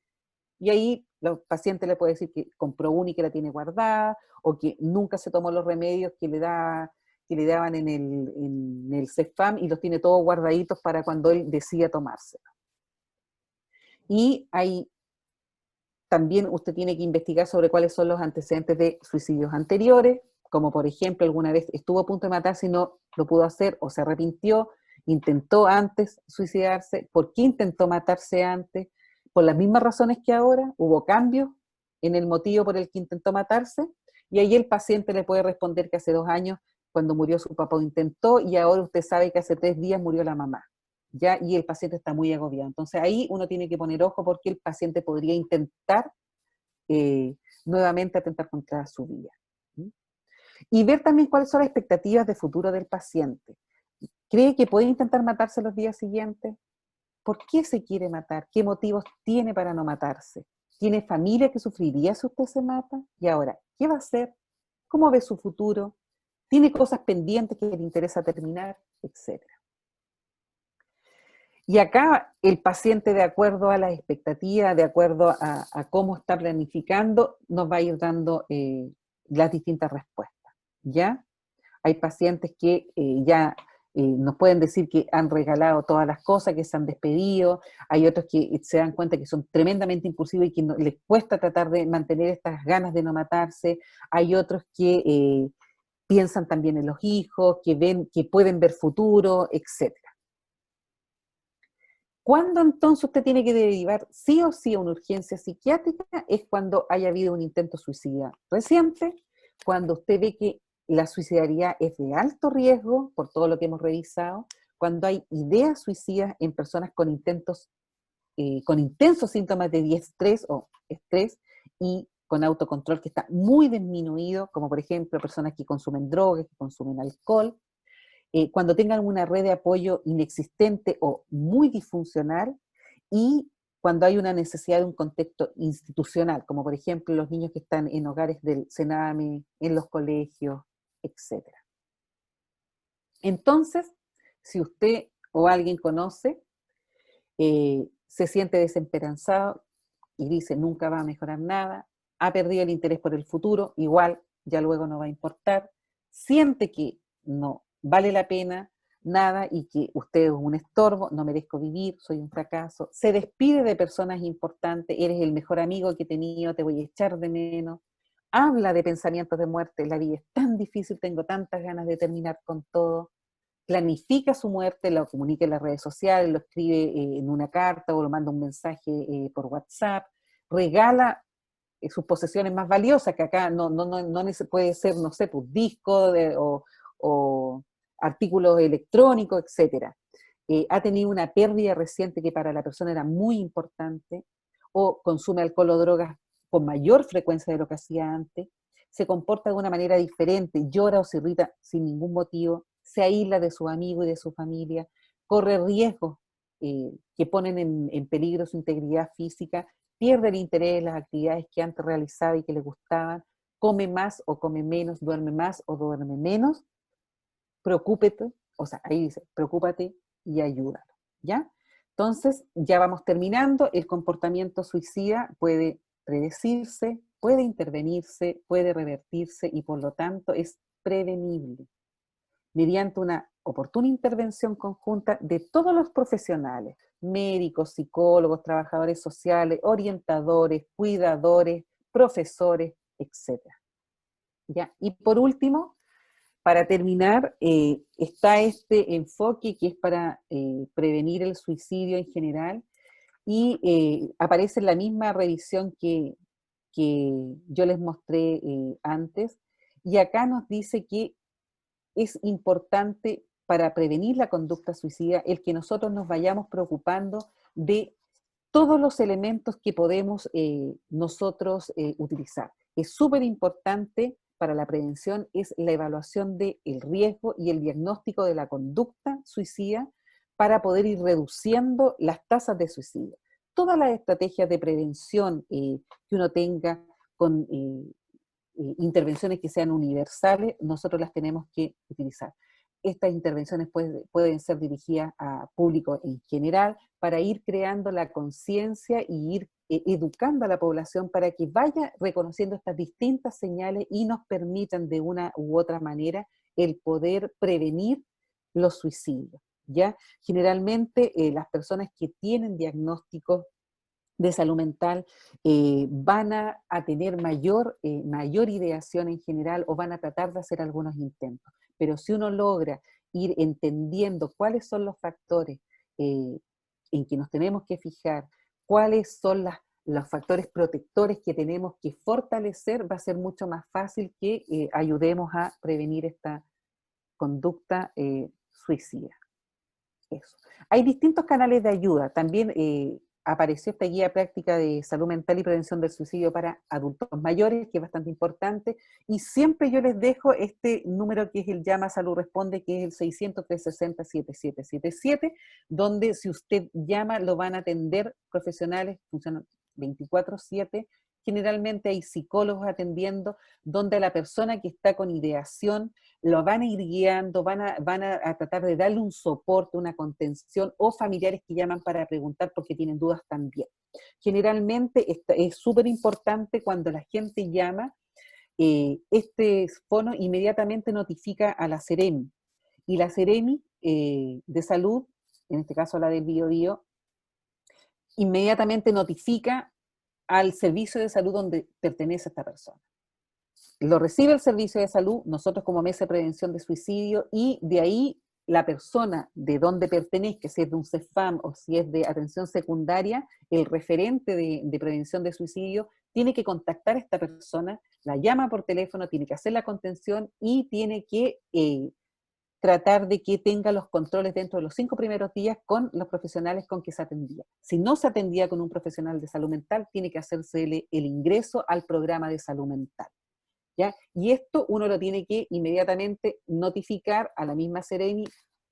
Y ahí los pacientes le puede decir que compró una y que la tiene guardada, o que nunca se tomó los remedios que le daban en el CEFAM y los tiene todos guardaditos para cuando él decida tomárselo. Y ahí también usted tiene que investigar sobre cuáles son los antecedentes de suicidios anteriores, como por ejemplo alguna vez estuvo a punto de matarse y no lo pudo hacer o se arrepintió, intentó antes suicidarse, ¿por qué intentó matarse antes? Por las mismas razones que ahora, hubo cambios en el motivo por el que intentó matarse, y ahí el paciente le puede responder que hace 2 años, cuando murió su papá, intentó, y ahora usted sabe que hace 3 días murió la mamá, ¿ya? Y el paciente está muy agobiado. Entonces ahí uno tiene que poner ojo porque el paciente podría intentar nuevamente atentar contra su vida. Y ver también cuáles son las expectativas de futuro del paciente. ¿Cree que puede intentar matarse los días siguientes? ¿Por qué se quiere matar? ¿Qué motivos tiene para no matarse? ¿Tiene familia que sufriría si usted se mata? Y ahora, ¿Qué va a hacer? ¿Cómo ve su futuro? ¿Tiene cosas pendientes que le interesa terminar? Etcétera. Y acá el paciente, de acuerdo a las expectativas, de acuerdo a cómo está planificando, nos va a ir dando las distintas respuestas, ¿ya? Hay pacientes que ya nos pueden decir que han regalado todas las cosas, que se han despedido, hay otros que se dan cuenta que son tremendamente impulsivos y que les cuesta tratar de mantener estas ganas de no matarse, hay otros que piensan también en los hijos, que ven, que pueden ver futuro, etc. ¿Cuándo entonces usted tiene que derivar sí o sí a una urgencia psiquiátrica? Es cuando haya habido un intento suicida reciente, cuando usted ve que la suicidariedad es de alto riesgo, por todo lo que hemos revisado, cuando hay ideas suicidas en personas con con intensos síntomas de diestrés o estrés y con autocontrol que está muy disminuido, como por ejemplo personas que consumen drogas, que consumen alcohol, cuando tengan una red de apoyo inexistente o muy disfuncional, y cuando hay una necesidad de un contexto institucional, como por ejemplo los niños que están en hogares del CENAME, en los colegios, etc. Entonces, si usted o alguien conoce, se siente desesperanzado y dice nunca va a mejorar nada, ha perdido el interés por el futuro, igual ya luego no va a importar, siente que no vale la pena nada y que usted es un estorbo, no merezco vivir, soy un fracaso, se despide de personas importantes, eres el mejor amigo que he tenido, te voy a echar de menos, habla de pensamientos de muerte, la vida es tan difícil, tengo tantas ganas de terminar con todo, planifica su muerte, lo comunica en las redes sociales, lo escribe en una carta o lo manda un mensaje por WhatsApp, regala sus posesiones más valiosas, que acá no puede ser, no sé, pues discos o artículos electrónicos, etc. Ha tenido una pérdida reciente que para la persona era muy importante, o consume alcohol o drogas con mayor frecuencia de lo que hacía antes, se comporta de una manera diferente, llora o se irrita sin ningún motivo, se aísla de su amigo y de su familia, corre riesgos que ponen en peligro su integridad física, pierde el interés en las actividades que antes realizaba y que le gustaban, come más o come menos, duerme más o duerme menos, preocúpate, o sea, ahí dice, preocúpate y ayúdalo, ¿ya? Entonces, ya vamos terminando, el comportamiento suicida puede predecirse, puede intervenirse, puede revertirse y por lo tanto es prevenible mediante una oportuna intervención conjunta de todos los profesionales, médicos, psicólogos, trabajadores sociales, orientadores, cuidadores, profesores, etc. ¿Ya? Y por último, para terminar, está este enfoque que es para prevenir el suicidio en general y aparece en la misma revisión que yo les mostré antes, y acá nos dice que es importante para prevenir la conducta suicida el que nosotros nos vayamos preocupando de todos los elementos que podemos nosotros utilizar. Es súper importante para la prevención es la evaluación del riesgo y el diagnóstico de la conducta suicida para poder ir reduciendo las tasas de suicidio. Todas las estrategias de prevención que uno tenga con intervenciones que sean universales, nosotros las tenemos que utilizar. Estas intervenciones pueden ser dirigidas a público en general para ir creando la conciencia y ir educando a la población para que vaya reconociendo estas distintas señales y nos permitan de una u otra manera el poder prevenir los suicidios, ¿ya? Generalmente las personas que tienen diagnósticos de salud mental van a tener mayor ideación en general o van a tratar de hacer algunos intentos. Pero si uno logra ir entendiendo cuáles son los factores en que nos tenemos que fijar, cuáles son los factores protectores que tenemos que fortalecer, va a ser mucho más fácil que ayudemos a prevenir esta conducta suicida. Eso. Hay distintos canales de ayuda. También apareció esta guía práctica de salud mental y prevención del suicidio para adultos mayores, que es bastante importante. Y siempre yo les dejo este número que es el Llama Salud Responde, que es el 600-360-7777, donde si usted llama lo van a atender profesionales, funcionan 24/7, generalmente hay psicólogos atendiendo, donde la persona que está con ideación lo van a ir guiando, van a tratar de darle un soporte, una contención, o familiares que llaman para preguntar porque tienen dudas también. Generalmente es súper importante cuando la gente llama, este fono inmediatamente notifica a la Seremi, y la Seremi de salud, en este caso la del Biobío, inmediatamente notifica al servicio de salud donde pertenece esta persona. Lo recibe el servicio de salud, nosotros como mesa de prevención de suicidio, y de ahí la persona de donde pertenezca, si es de un CEFAM o si es de atención secundaria, el referente de prevención de suicidio tiene que contactar a esta persona, la llama por teléfono, tiene que hacer la contención y tiene que tratar de que tenga los controles dentro de los 5 primeros días con los profesionales con que se atendía. Si no se atendía con un profesional de salud mental, tiene que hacerse el ingreso al programa de salud mental, ¿ya? Y esto uno lo tiene que inmediatamente notificar a la misma Seremi.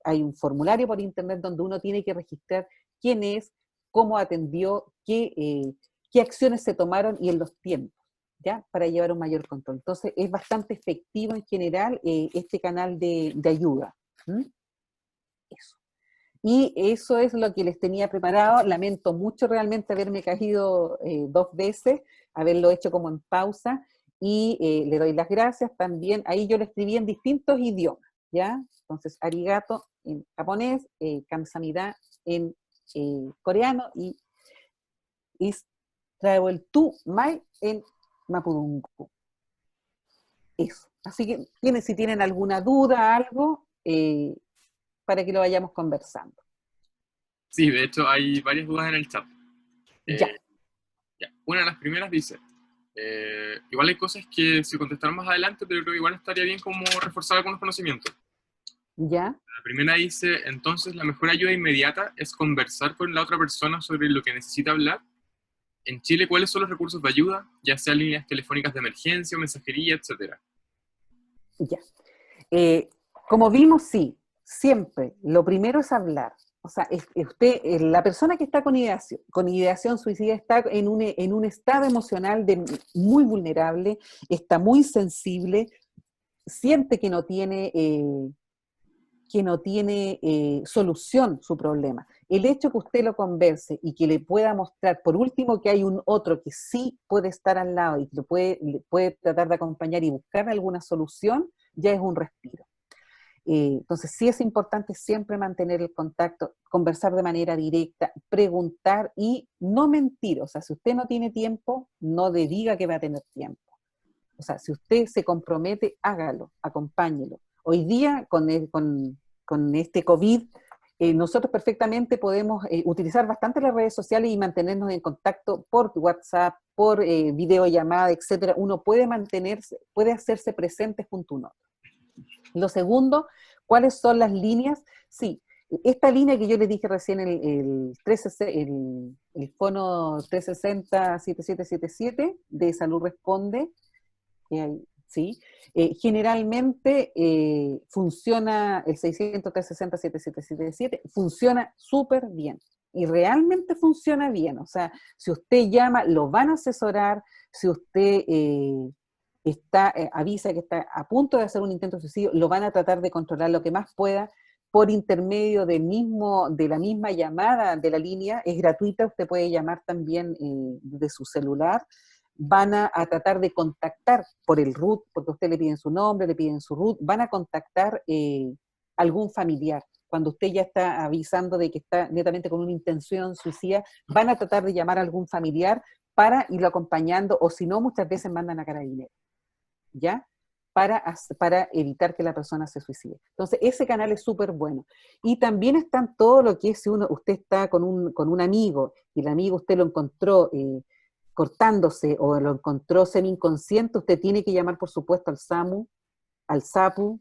Hay un formulario por internet donde uno tiene que registrar quién es, cómo atendió, qué acciones se tomaron y en los tiempos, ¿ya? Para llevar un mayor control. Entonces, es bastante efectivo en general este canal de ayuda. ¿Mm? Eso. Y eso es lo que les tenía preparado. Lamento mucho realmente haberme caído 2 veces, haberlo hecho como en pausa, y le doy las gracias también. Ahí yo lo escribí en distintos idiomas, ¿ya? Entonces, arigato en japonés, kamsamida en coreano, y is travel to my en mapudungun. Eso. Así que si tienen alguna duda, algo, para que lo vayamos conversando. Sí, de hecho hay varias dudas en el chat. Ya. Ya. Una de las primeras dice, igual hay cosas que se contestarán más adelante, pero creo que igual estaría bien como reforzar algunos conocimientos. Ya. La primera dice, entonces la mejor ayuda inmediata es conversar con la otra persona sobre lo que necesita hablar. En Chile, ¿cuáles son los recursos de ayuda? Ya sea líneas telefónicas de emergencia, mensajería, etcétera. Ya. Como vimos, sí, siempre, lo primero es hablar. O sea, la persona que está con ideación suicida está en un estado emocional muy vulnerable, está muy sensible, siente que no tiene solución su problema. El hecho que usted lo converse y que le pueda mostrar, por último, que hay un otro que sí puede estar al lado y que le puede tratar de acompañar y buscar alguna solución, ya es un respiro. Entonces sí es importante siempre mantener el contacto, conversar de manera directa, preguntar y no mentir. O sea, si usted no tiene tiempo, no le diga que va a tener tiempo. O sea, si usted se compromete, hágalo, acompáñelo. Hoy día, con este COVID, nosotros perfectamente podemos utilizar bastante las redes sociales y mantenernos en contacto por WhatsApp, por videollamada, etcétera. Uno puede puede hacerse presente junto a un otro. Lo segundo, ¿cuáles son las líneas? Sí, esta línea que yo les dije recién, el fono 360-7777 de Salud Responde, ¿sí? Generalmente funciona el 600-360-7777, funciona súper bien. Y realmente funciona bien. O sea, si usted llama, lo van a asesorar. Si usted avisa que está a punto de hacer un intento de suicidio, lo van a tratar de controlar lo que más pueda por intermedio de la misma llamada de la línea. Es gratuita, usted puede llamar también de su celular. Van a tratar de contactar por el root, porque usted le piden su nombre, le piden su root, van a contactar algún familiar. Cuando usted ya está avisando de que está netamente con una intención suicida, van a tratar de llamar a algún familiar para irlo acompañando, o si no, muchas veces mandan a Carabineros, ¿ya? Para evitar que la persona se suicide. Entonces, ese canal es súper bueno. Y también están todo lo que es, si usted está con un amigo, y el amigo usted lo encontró cortándose, o lo encontró semi-inconsciente, usted tiene que llamar, por supuesto, al SAMU, al SAPU,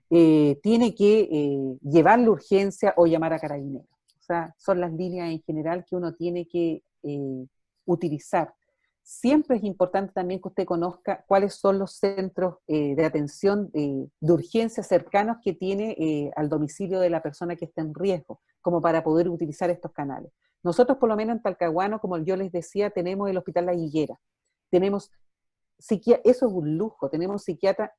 tiene que llevarle urgencia o llamar a Carabineros. O sea, son las líneas en general que uno tiene que utilizar. Siempre es importante también que usted conozca cuáles son los centros de atención de urgencia cercanos que tiene al domicilio de la persona que está en riesgo, como para poder utilizar estos canales. Nosotros, por lo menos en Talcahuano, como yo les decía, tenemos el Hospital La Higuera. tenemos eso es un lujo, tenemos psiquiatra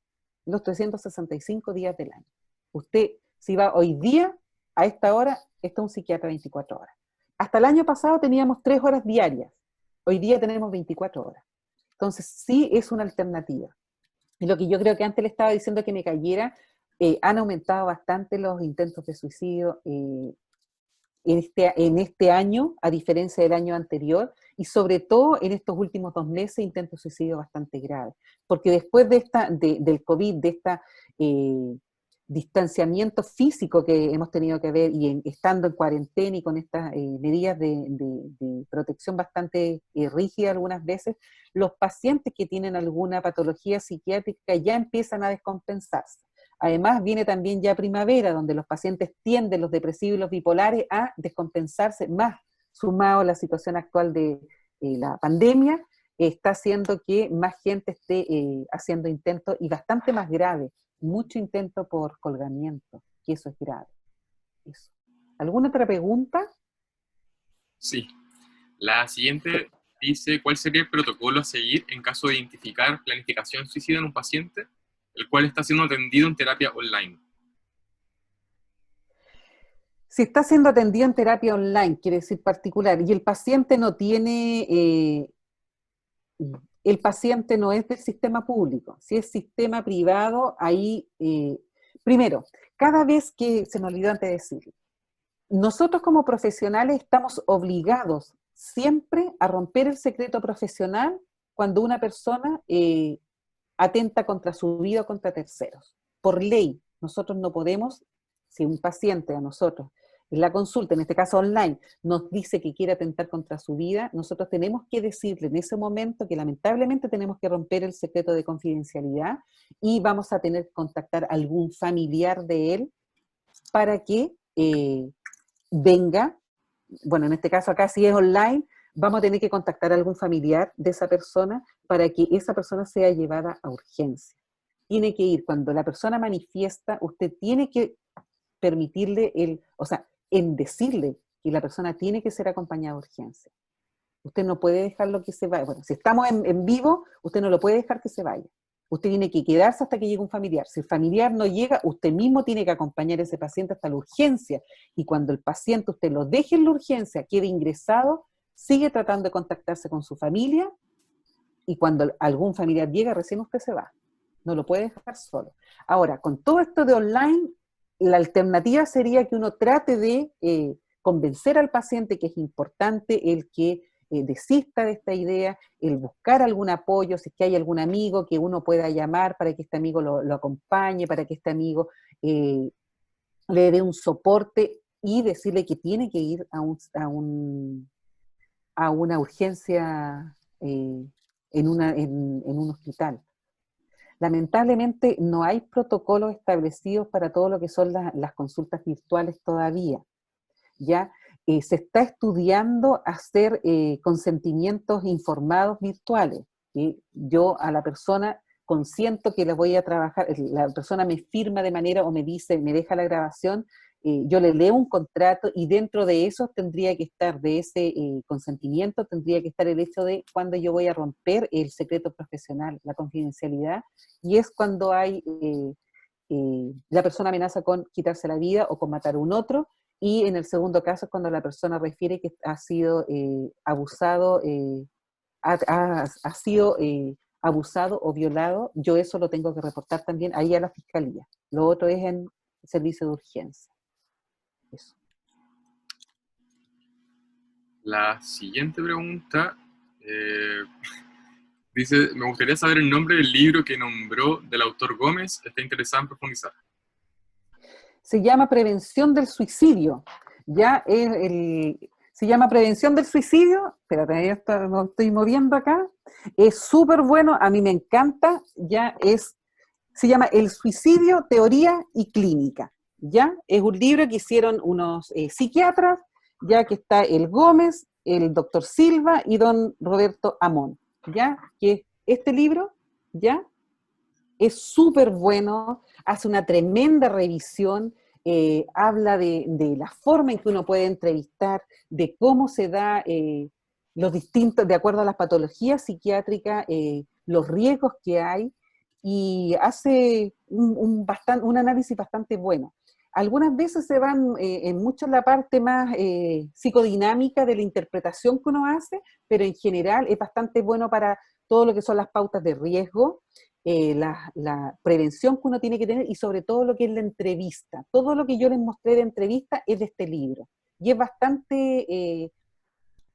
los 365 días del año. Usted, si va hoy día, a esta hora, está un psiquiatra 24 horas. Hasta el año pasado teníamos 3 horas diarias, hoy día tenemos 24 horas. Entonces sí es una alternativa. Y lo que yo creo que antes le estaba diciendo que me cayera, han aumentado bastante los intentos de suicidio en este año, a diferencia del año anterior, y sobre todo en estos últimos 2 meses, intentos de suicidio bastante graves. Porque después del COVID, de este distanciamiento físico que hemos tenido que ver, y estando en cuarentena y con estas medidas de protección bastante rígidas algunas veces, los pacientes que tienen alguna patología psiquiátrica ya empiezan a descompensarse. Además, viene también ya primavera, donde los pacientes tienden, los depresivos y los bipolares, a descompensarse más, sumado a la situación actual de la pandemia, está haciendo que más gente esté haciendo intentos, y bastante más grave, mucho intento por colgamiento, que eso es grave. Eso. ¿Alguna otra pregunta? Sí. La siguiente dice, ¿cuál sería el protocolo a seguir en caso de identificar planificación suicida en un paciente, el cual está siendo atendido en terapia online? Si está siendo atendido en terapia online, quiere decir particular, y el paciente no tiene, el paciente no es del sistema público, si es sistema privado, ahí, primero, cada vez que, se me olvidó antes de decirlo, nosotros como profesionales estamos obligados siempre a romper el secreto profesional cuando una persona atenta contra su vida o contra terceros. Por ley, nosotros no podemos, si un paciente a nosotros, en la consulta, en este caso online, nos dice que quiere atentar contra su vida, nosotros tenemos que decirle en ese momento que lamentablemente tenemos que romper el secreto de confidencialidad y vamos a tener que contactar a algún familiar de él para que venga, bueno, en este caso acá si es online, vamos a tener que contactar a algún familiar de esa persona para que esa persona sea llevada a urgencia. Tiene que ir, cuando la persona manifiesta, usted tiene que permitirle en decirle que la persona tiene que ser acompañada a urgencia. Usted no puede dejarlo que se vaya. Bueno, si estamos en vivo, usted no lo puede dejar que se vaya. Usted tiene que quedarse hasta que llegue un familiar. Si el familiar no llega, usted mismo tiene que acompañar a ese paciente hasta la urgencia. Y cuando el paciente usted lo deje en la urgencia, quede ingresado, sigue tratando de contactarse con su familia, y cuando algún familiar llega, recién usted se va. No lo puede dejar solo. Ahora, con todo esto de online, la alternativa sería que uno trate de convencer al paciente que es importante el que desista de esta idea, el buscar algún apoyo, si es que hay algún amigo que uno pueda llamar para que este amigo lo acompañe, para que este amigo le dé un soporte, y decirle que tiene que ir a una urgencia en un hospital. Lamentablemente no hay protocolos establecidos para todo lo que son las consultas virtuales todavía. Ya se está estudiando hacer consentimientos informados virtuales. Yo a la persona consiento que le voy a trabajar, la persona me firma de manera, o me dice, me deja la grabación, yo le leo un contrato, y dentro de eso tendría que estar, de ese consentimiento, tendría que estar el hecho de cuando yo voy a romper el secreto profesional, la confidencialidad, y es cuando la persona amenaza con quitarse la vida o con matar a un otro, y en el segundo caso es cuando la persona refiere que ha sido abusado, ha sido abusado o violado. Yo eso lo tengo que reportar también ahí a la fiscalía. Lo otro es en servicio de urgencia. Eso. La siguiente pregunta dice, me gustaría saber el nombre del libro que nombró del autor Gómez, está interesado en profundizar. Se llama Prevención del Suicidio. Ya se llama Prevención del Suicidio, espérate, ya me estoy moviendo acá, es súper bueno, a mí me encanta, se llama El Suicidio, Teoría y Clínica. ¿Ya? Es un libro que hicieron unos psiquiatras, ya que está el Gómez, el doctor Silva y don Roberto Amón, ¿ya? Que este libro, ¿ya? Es súper bueno, hace una tremenda revisión, habla de la forma en que uno puede entrevistar, de cómo se da los distintos, de acuerdo a las patologías psiquiátricas, los riesgos que hay, y hace un análisis bastante bueno. Algunas veces se van en mucho en la parte más psicodinámica de la interpretación que uno hace, pero en general es bastante bueno para todo lo que son las pautas de riesgo, la prevención que uno tiene que tener, y sobre todo lo que es la entrevista. Todo lo que yo les mostré de entrevista es de este libro, y es bastante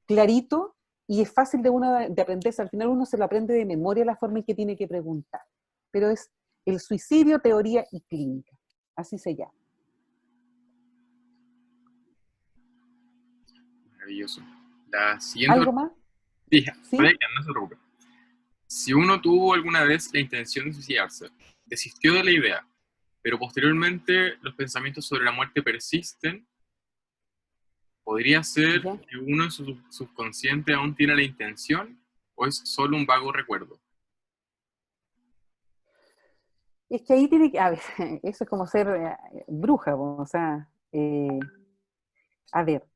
clarito, y es fácil de uno de aprenderse. Al final uno se lo aprende de memoria la forma en que tiene que preguntar. Pero es el suicidio, teoría y clínica. Así se llama. Maravilloso. La siguiente ¿Algo más? pregunta, ¿Sí? no se preocupe. Si uno tuvo alguna vez la intención de suicidarse, desistió de la idea, pero posteriormente los pensamientos sobre la muerte persisten, ¿podría ser ¿Ya? que uno en su subconsciente aún tiene la intención o es solo un vago recuerdo? Es que ahí tiene que, a ver, eso es como ser bruja, o sea, a ver,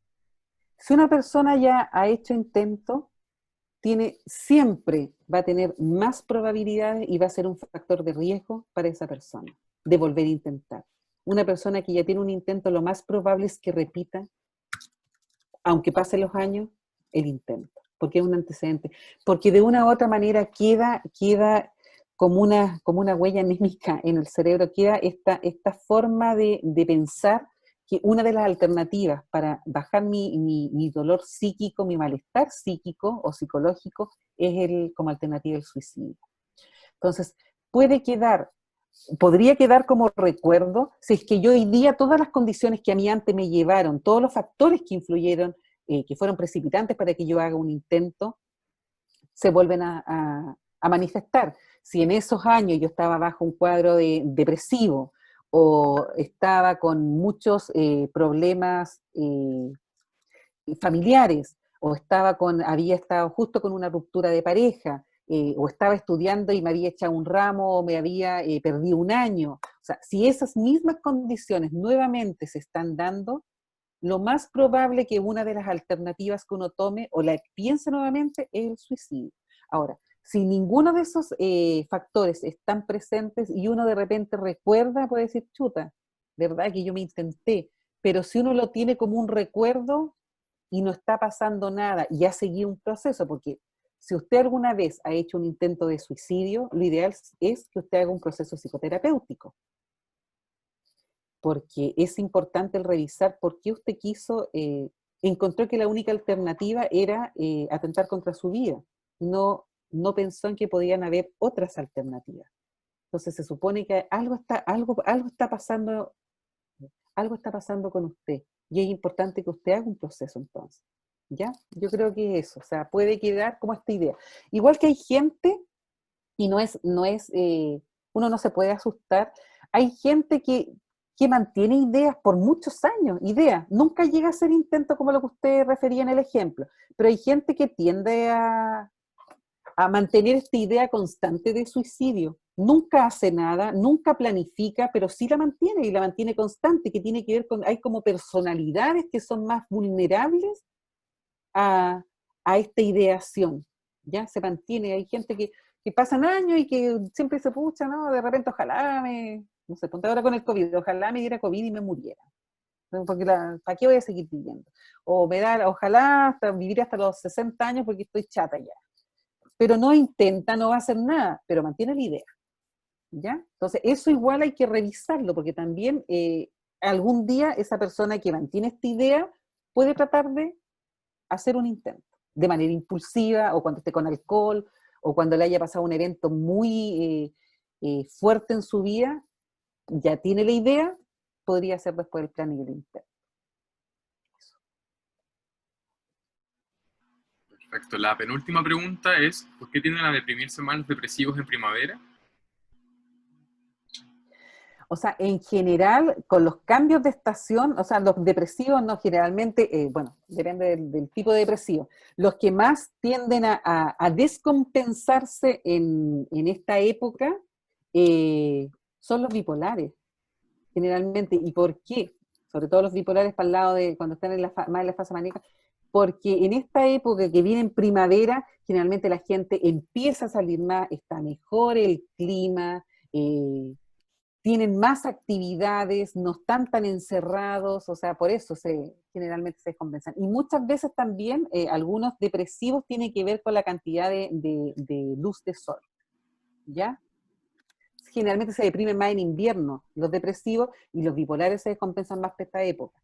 si una persona ya ha hecho intento, siempre va a tener más probabilidades y va a ser un factor de riesgo para esa persona, de volver a intentar. Una persona que ya tiene un intento, lo más probable es que repita, aunque pasen los años, el intento, porque es un antecedente, porque de una u otra manera queda como una huella anímica en el cerebro, queda esta forma de pensar que una de las alternativas para bajar mi dolor psíquico, mi malestar psíquico o psicológico, es como alternativa el suicidio. Entonces, podría quedar como recuerdo si es que yo hoy día todas las condiciones que a mí antes me llevaron, todos los factores que influyeron, que fueron precipitantes para que yo haga un intento, se vuelven a manifestar. Si en esos años yo estaba bajo un cuadro depresivo, o estaba con muchos problemas familiares, o había estado justo con una ruptura de pareja, o estaba estudiando y me había echado un ramo, o me había perdido un año. O sea, si esas mismas condiciones nuevamente se están dando, lo más probable que una de las alternativas que uno tome o la piense nuevamente es el suicidio. Ahora, si ninguno de esos factores están presentes y uno de repente recuerda, puede decir, chuta, ¿verdad que yo me intenté? Pero si uno lo tiene como un recuerdo y no está pasando nada y ha seguido un proceso, porque si usted alguna vez ha hecho un intento de suicidio, lo ideal es que usted haga un proceso psicoterapéutico, porque es importante el revisar por qué usted encontró que la única alternativa era atentar contra su vida, no pensó en que podían haber otras alternativas. Entonces se supone que algo está pasando con usted, y es importante que usted haga un proceso entonces, ¿ya? Yo creo que eso, o sea, puede quedar como esta idea. Igual que hay gente, y uno no se puede asustar, hay gente que mantiene ideas por muchos años, ideas, nunca llega a ser intento como lo que usted refería en el ejemplo, pero hay gente que tiende a mantener esta idea constante de suicidio. Nunca hace nada, nunca planifica, pero sí la mantiene, y la mantiene constante, que tiene que ver hay como personalidades que son más vulnerables a, a esta ideación, ¿ya? Se mantiene, hay gente que pasan años y que siempre se pucha, ¿no? De repente, no sé, ponte ahora con el COVID, ojalá me diera COVID y me muriera. Porque ¿para qué voy a seguir viviendo? Ojalá vivir hasta los 60 años porque estoy chata ya. Pero no intenta, no va a hacer nada, pero mantiene la idea, ¿ya? Entonces, eso igual hay que revisarlo, porque también algún día esa persona que mantiene esta idea puede tratar de hacer un intento, de manera impulsiva, o cuando esté con alcohol, o cuando le haya pasado un evento muy fuerte en su vida, ya tiene la idea, podría hacer después el plan y el intento. Perfecto. La penúltima pregunta es, ¿por qué tienden a deprimirse más los depresivos en primavera? O sea, en general, con los cambios de estación, o sea, los depresivos no generalmente, bueno, depende del tipo de depresivo. Los que más tienden a descompensarse en esta época son los bipolares, generalmente. ¿Y por qué? Sobre todo los bipolares para el lado de cuando están más en la fase maníaca. porque en esta época que viene en primavera, generalmente la gente empieza a salir más, está mejor el clima, tienen más actividades, no están tan encerrados, o sea, por eso generalmente se descompensan. Y muchas veces también algunos depresivos tienen que ver con la cantidad de luz de sol, ¿ya? Generalmente se deprimen más en invierno los depresivos y los bipolares se descompensan más para esta época,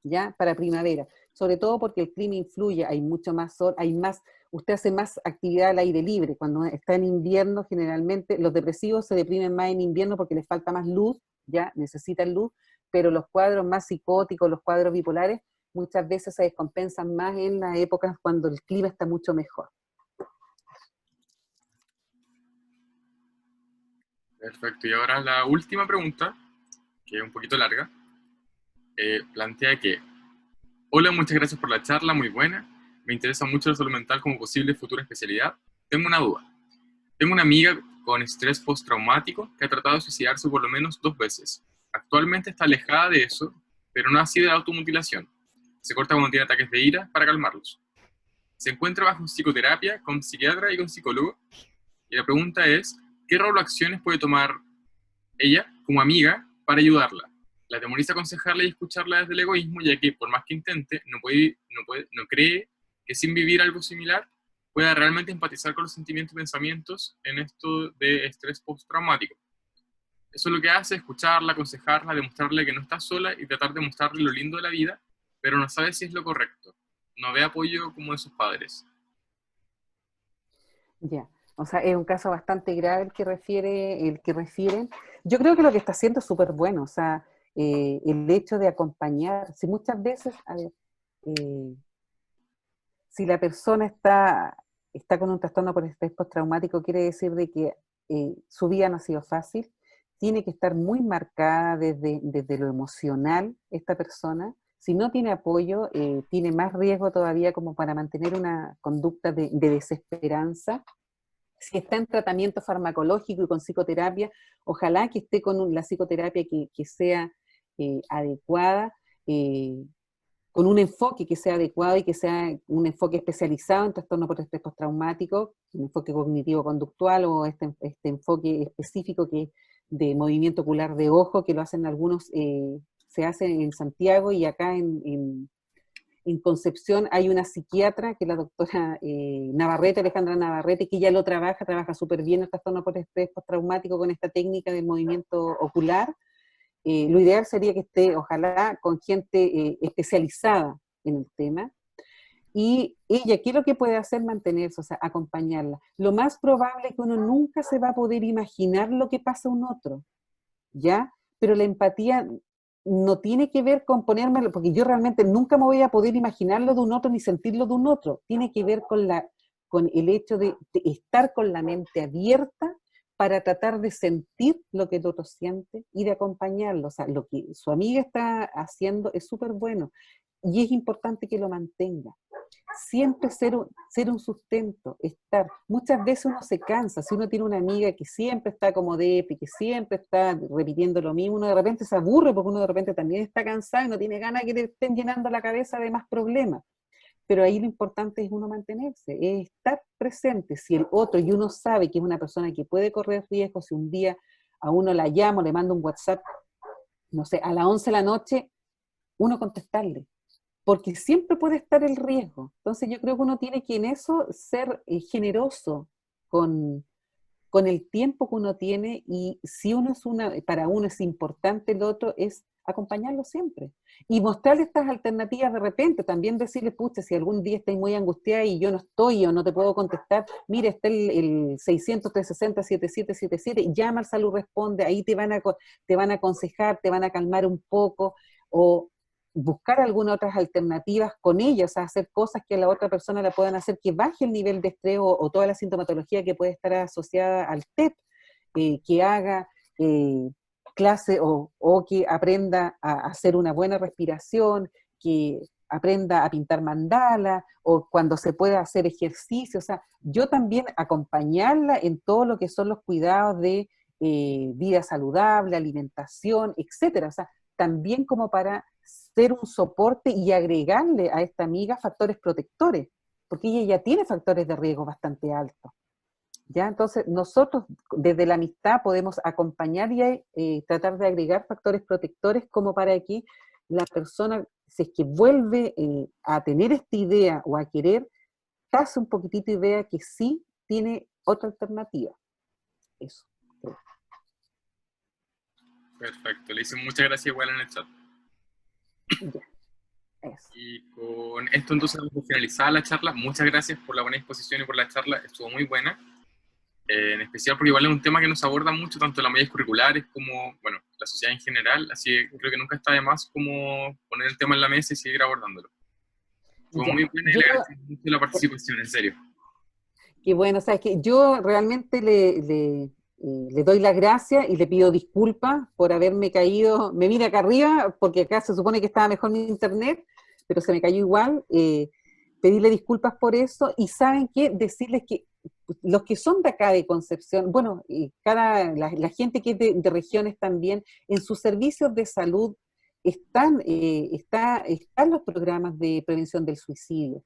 ¿ya? Para primavera. Sobre todo porque el clima influye, hay mucho más sol, hay más, usted hace más actividad al aire libre. Cuando está en invierno, generalmente los depresivos se deprimen más en invierno porque les falta más luz, ya necesitan luz, pero los cuadros más psicóticos, los cuadros bipolares, muchas veces se descompensan más en las épocas cuando el clima está mucho mejor. Perfecto. Y ahora la última pregunta, que es un poquito larga, plantea que: hola, muchas gracias por la charla, muy buena. Me interesa mucho la salud mental como posible futura especialidad. Tengo una duda. Tengo una amiga con estrés postraumático que ha tratado de suicidarse por lo menos 2 veces. Actualmente está alejada de eso, pero no ha sido de automutilación. Se corta cuando tiene ataques de ira para calmarlos. Se encuentra bajo psicoterapia con psiquiatra y con psicólogo. Y la pregunta es: ¿qué rol o acciones puede tomar ella, como amiga, para ayudarla? La demoniza aconsejarla y escucharla desde el egoísmo, ya que por más que intente, no cree que sin vivir algo similar pueda realmente empatizar con los sentimientos y pensamientos en esto de estrés postraumático. Eso es lo que hace: escucharla, aconsejarla, demostrarle que no está sola y tratar de mostrarle lo lindo de la vida, pero no sabe si es lo correcto. No ve apoyo como de sus padres. Ya, o sea, es un caso bastante grave el que refieren. Yo creo que lo que está haciendo es súper bueno, o sea, el hecho de acompañar, si muchas veces, a ver, eh, si la persona está con un trastorno por estrés postraumático, quiere decir de que su vida no ha sido fácil, tiene que estar muy marcada desde lo emocional esta persona. Si no tiene apoyo, tiene más riesgo todavía como para mantener una conducta de desesperanza. Si está en tratamiento farmacológico y con psicoterapia, ojalá que esté con la psicoterapia que sea adecuada, eh, con un enfoque que sea adecuado y que sea un enfoque especializado en trastorno por estrés postraumático, un enfoque cognitivo-conductual o este enfoque específico que de movimiento ocular de ojo, que lo hacen algunos, se hace en Santiago y acá en Concepción hay una psiquiatra, que es la doctora Navarrete, Alejandra Navarrete, que ya lo trabaja súper bien el trastorno por estrés postraumático con esta técnica del movimiento ocular. Lo ideal sería que esté, ojalá, con gente especializada en el tema. Y ella, ¿qué es lo que puede hacer? Mantenerse, o sea, acompañarla. Lo más probable es que uno nunca se va a poder imaginar lo que pasa a un otro, ¿ya? Pero la empatía no tiene que ver con ponérmelo, porque yo realmente nunca me voy a poder imaginarlo de un otro ni sentirlo de un otro. Tiene que ver con el hecho de estar con la mente abierta para tratar de sentir lo que el otro siente y de acompañarlo. O sea, lo que su amiga está haciendo es súper bueno y es importante que lo mantenga. Siempre ser un sustento, estar. Muchas veces uno se cansa, si uno tiene una amiga que siempre está como depi, que siempre está repitiendo lo mismo, uno de repente se aburre porque uno de repente también está cansado y no tiene ganas de que le estén llenando la cabeza de más problemas. Pero ahí lo importante es uno mantenerse, es estar presente. Si el otro, y uno sabe que es una persona que puede correr riesgo, si un día a uno la llamo, le mando un WhatsApp, no sé, a las 11 de la noche, uno contestarle, porque siempre puede estar el riesgo. Entonces yo creo que uno tiene que en eso ser generoso con, con el tiempo que uno tiene, y si uno es para uno es importante, el otro es acompañarlo siempre. Y mostrarle estas alternativas de repente, también decirle, pucha, si algún día estás muy angustiada y yo no estoy o no te puedo contestar, mira, está el 600-360-7777, llama al Salud Responde, ahí te van a aconsejar, te van a calmar un poco, o buscar algunas otras alternativas con ellos, o sea, hacer cosas que a la otra persona la puedan hacer que baje el nivel de estrés o toda la sintomatología que puede estar asociada al TEP, que haga clase o que aprenda a hacer una buena respiración, que aprenda a pintar mandala, o cuando se pueda hacer ejercicio. O sea, yo también acompañarla en todo lo que son los cuidados de vida saludable, alimentación, etcétera. O sea, también como para ser un soporte y agregarle a esta amiga factores protectores, porque ella ya tiene factores de riesgo bastante altos. ¿Ya? Entonces, nosotros desde la amistad podemos acompañar y tratar de agregar factores protectores como para que la persona, si es que vuelve a tener esta idea o a querer, pase un poquitito y vea que sí tiene otra alternativa. Eso. Perfecto, le hice muchas gracias igual en el chat. Ya, eso. Y con esto entonces vamos a finalizar la charla. Muchas gracias por la buena disposición y por la charla, estuvo muy buena. En especial porque igual es un tema que nos aborda mucho, tanto en las medidas curriculares como, bueno, la sociedad en general, así que creo que nunca está de más como poner el tema en la mesa y seguir abordándolo. Estuvo Ya. muy buena y Yo, le agradezco mucho la participación, en serio. que bueno, o sea, es que yo realmente le doy las gracias y le pido disculpas por haberme caído, me vine acá arriba porque acá se supone que estaba mejor mi internet, pero se me cayó igual, pedirle disculpas por eso y saben qué, decirles que los que son de acá de Concepción, bueno, la gente que es de regiones también, en sus servicios de salud están los programas de prevención del suicidio.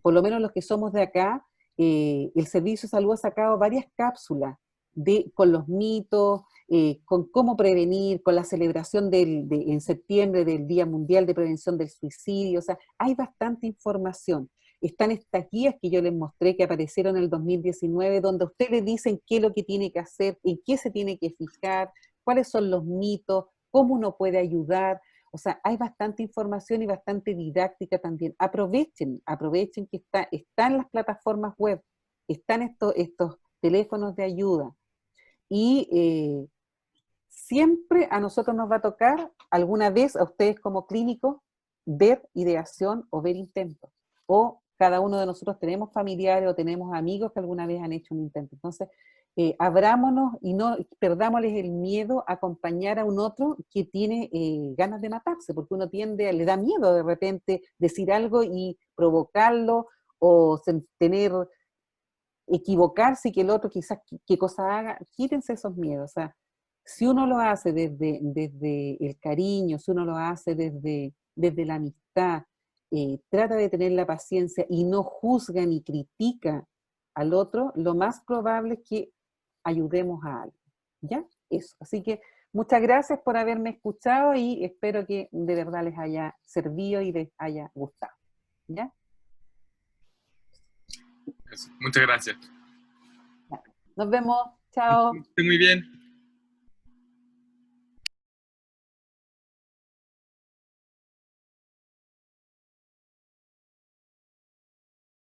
Por lo menos los que somos de acá, el Servicio de Salud ha sacado varias cápsulas con los mitos, con cómo prevenir, con la celebración en septiembre del Día Mundial de Prevención del Suicidio. O sea, hay bastante información. Están estas guías que yo les mostré que aparecieron en el 2019, donde a usted le dicen qué es lo que tiene que hacer, en qué se tiene que fijar, cuáles son los mitos, cómo uno puede ayudar. O sea, hay bastante información y bastante didáctica también. Aprovechen que están las plataformas web, están estos teléfonos de ayuda. Y siempre a nosotros nos va a tocar, alguna vez a ustedes como clínicos, ver ideación o ver intentos. O cada uno de nosotros tenemos familiares o tenemos amigos que alguna vez han hecho un intento. Entonces, abrámonos y no perdámosles el miedo a acompañar a un otro que tiene ganas de matarse, porque uno le da miedo de repente decir algo y provocarlo o equivocarse y que el otro quizás qué cosa haga. Quítense esos miedos. O sea, si uno lo hace desde el cariño, si uno lo hace desde la amistad, trata de tener la paciencia y no juzga ni critica al otro, lo más probable es que ayudemos a alguien. ¿Ya? Eso. Así que muchas gracias por haberme escuchado y espero que de verdad les haya servido y les haya gustado. ¿Ya? Eso. Muchas gracias. Nos vemos. Chao. Esté muy bien.